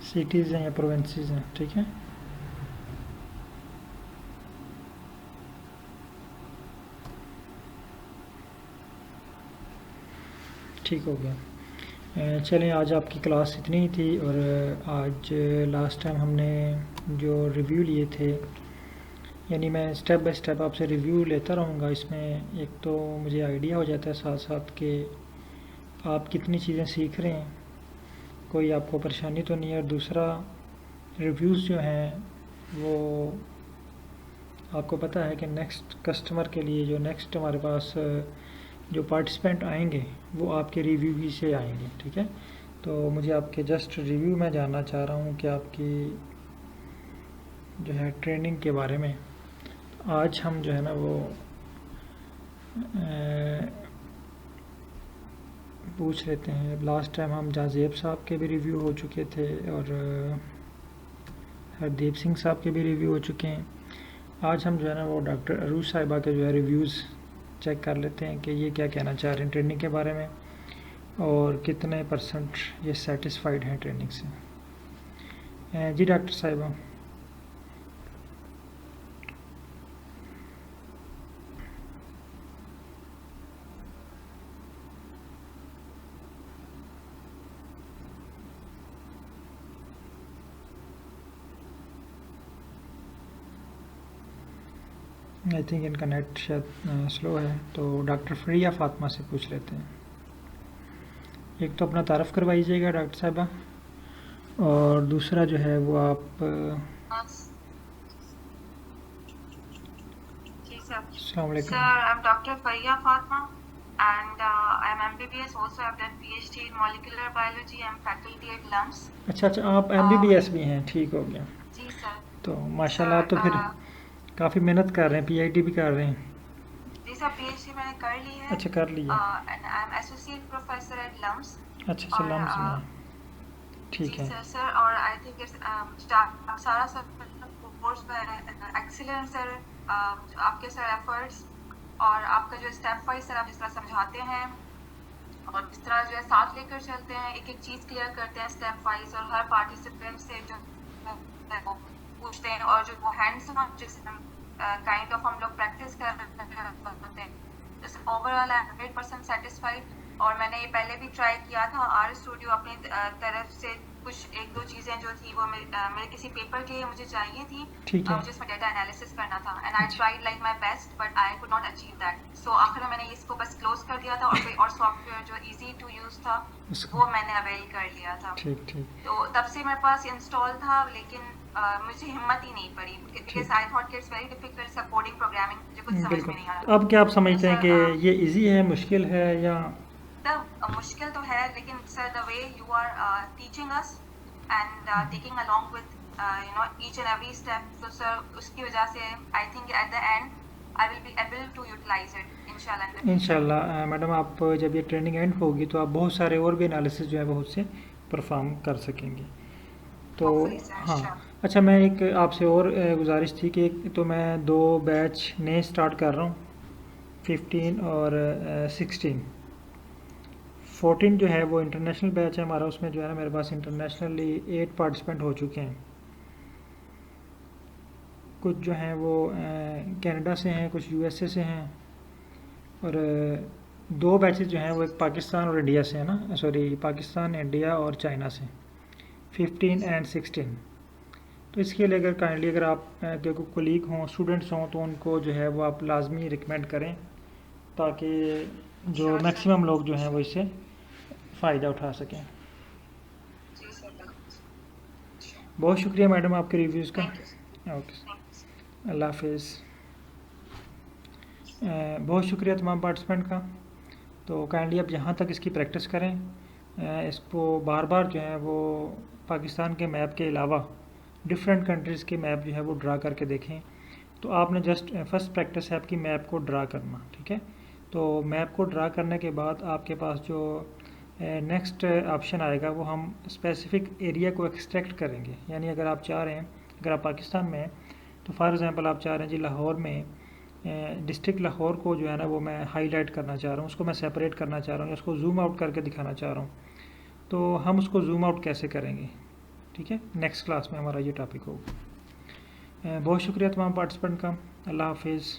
सिटीज़ हैं या प्रोविंसेस हैं, ठीक है। ठीक हो गया। चलें, आज आपकी क्लास इतनी ही थी और आज लास्ट टाइम हमने जो रिव्यू लिए थे, यानी मैं स्टेप बाय स्टेप आपसे रिव्यू लेता रहूँगा। इसमें एक तो मुझे आइडिया हो जाता है साथ साथ कि आप कितनी चीज़ें सीख रहे हैं, कोई आपको परेशानी तो नहीं है। और दूसरा, रिव्यूज़ जो हैं वो आपको पता है कि नेक्स्ट कस्टमर के लिए, जो नेक्स्ट हमारे पास जो पार्टिसिपेंट आएंगे वो आपके रिव्यू ही से आएंगे, ठीक है। तो मुझे आपके जस्ट रिव्यू में जानना चाह रहा हूँ कि आपकी जो है ट्रेनिंग के बारे में। आज हम जो है ना वो पूछ लेते हैं। लास्ट टाइम हम जाजेब साहब के भी रिव्यू हो चुके थे और हरदीप सिंह साहब के भी रिव्यू हो चुके हैं। आज हम जो है ना वो डॉक्टर अरूज साहिबा के जो है रिव्यूज़ चेक कर लेते हैं कि ये क्या कहना चाह रहे हैं ट्रेनिंग के बारे में और कितने परसेंट ये सेटिस्फाइड हैं ट्रेनिंग से। जी डॉक्टर साहिबा। आई थिंक इनका नेट शायद स्लो है, तो डॉक्टर फरिया फातिमा से पूछ लेते हैं। एक तो अपना तारफ़ करवाइएगा डॉक्टर साहिबा, और दूसरा जो है वो आप अस्सलाम वालेकुम। Sir, I'm Dr. Faria Fatma and I'm MBBS. Also, I've done PhD in molecular biology. I'm faculty at LUMS. अच्छा, आप MBBS भी हैं, ठीक हो गया। जी सर। तो माशाल्लाह, तो फिर काफ़ी मेहनत कर रहे हैं, PhD भी कर रहे हैं। जी सर, PhD मैंने कर ली है। अच्छा, कर लिया। And I'm associate professor at LUMS. अच्छा, LUMS में, ठीक है सर। और आई थिंक सारा सब कोर्स में एक्सीलेंट सर, आपके सर एफर्ट्स और आपका जो स्टेप वाइज सर आप जिस तरह समझाते हैं और जिस तरह जो है साथ लेकर चलते हैं, एक एक चीज़ क्लियर करते हैं स्टेप वाइज और हर पार्टिसिपेंट से जो पूछते हैं और जो वो हैंड्स ऑन जिस काइंड ऑफ हम लोग प्रैक्टिस करते हैं, जैसे ओवरऑल आई एम 100% सेटिस्फाइड। और मैंने ये पहले भी ट्राई किया था आर स्टूडियो अपनी तरफ से, कुछ एक दो चीज़ें जो थी वो मेरे किसी पेपर के लिए मुझे चाहिए थी, मुझे इसमें डेटा एनालिसिस करना था and I tried like my best but I could not achieve that. So आखिर में मैंने इसको बस क्लोज कर दिया था और कोई और सॉफ्टवेयर जो इजी टू यूज़ था वो मैंने अवेल कर लिया था। तो तब से मेरे पास इंस्टॉल था, लेकिन मुझे हिम्मत ही नहीं पड़ी because I thought it's very difficult sir coding programming, मुझे कुछ समझ में नहीं आ रहा। अब क्या आप समझते हैं कि ये इजी है, मुश्किल है? या मुश्किल तो है, लेकिन sir the way you are teaching us and taking along with you know each and every step, तो सर उसकी वजह से I think at the end I will be able to utilize it इंशाल्लाह। इंशाल्लाह मैडम, आप जब ये training and होगी तो आप बहुत सारे और भी एनालिसिस जो है बहुत से परफॉर्म कर सकेंगे। तो Hopefully, sir. हाँ, Sure. अच्छा मैं एक आपसे और गुजारिश थी कि तो मैं 2 बैच नए स्टार्ट कर रहा हूँ, 15 और 16। 14 जो है वो इंटरनेशनल बैच है हमारा, उसमें जो है ना मेरे पास इंटरनेशनली 8 पार्टिसिपेंट हो चुके हैं। कुछ जो हैं वो कनाडा से हैं, कुछ यूएसए से हैं, और 2 बैचेस जो हैं वो एक पाकिस्तान और इंडिया से है ना, सॉरी पाकिस्तान, इंडिया और चाइना से, 15 एंड 16। तो इसके लिए अगर काइंडली अगर आप के कोई कोलीग हों, स्टूडेंट्स हों, तो उनको जो है वो आप लाजमी रिकमेंड करें, ताकि जो Sure, sir. मैक्सिमम लोग जो हैं वो इससे फ़ायदा उठा सकें। जी सर, बिल्कुल। Sure. बहुत शुक्रिया मैडम आपके रिव्यूज़ का। Thank you, sir. Okay, Thank you, sir. अल्लाह हाफिज़। बहुत शुक्रिया तमाम पार्टिसिपेंट का। तो काइंडली अब यहाँ तक इसकी प्रैक्टिस करें, इसको बार बार जो है वो पाकिस्तान के मैप के अलावा डिफरेंट कंट्रीज़ के मैप जो है वो ड्रा करके देखें। तो आपने जस्ट फर्स्ट प्रैक्टिस है आपकी मैप को ड्रा करना, ठीक है। तो मैप को ड्रा करने के बाद आपके पास जो नेक्स्ट ऑप्शन आएगा वो हम स्पेसिफिक एरिया को एक्सट्रैक्ट करेंगे। यानी अगर आप चाह रहे हैं, अगर आप पाकिस्तान में हैं तो फॉर एग्ज़ाम्पल आप चाह रहे हैं जी लाहौर में डिस्ट्रिक्ट लाहौर को जो है ना वो मैं हाईलाइट करना चाह रहा हूँ, उसको मैं सेपरेट करना चाह रहा हूँ, उसको जूम आउट करके दिखाना चाह रहा हूँ। तो हम उसको जूम आउट कैसे करेंगे, ठीक है, नेक्स्ट क्लास में हमारा ये टॉपिक होगा। बहुत शुक्रिया तमाम पार्टिसिपेंट का। अल्लाह हाफिज़।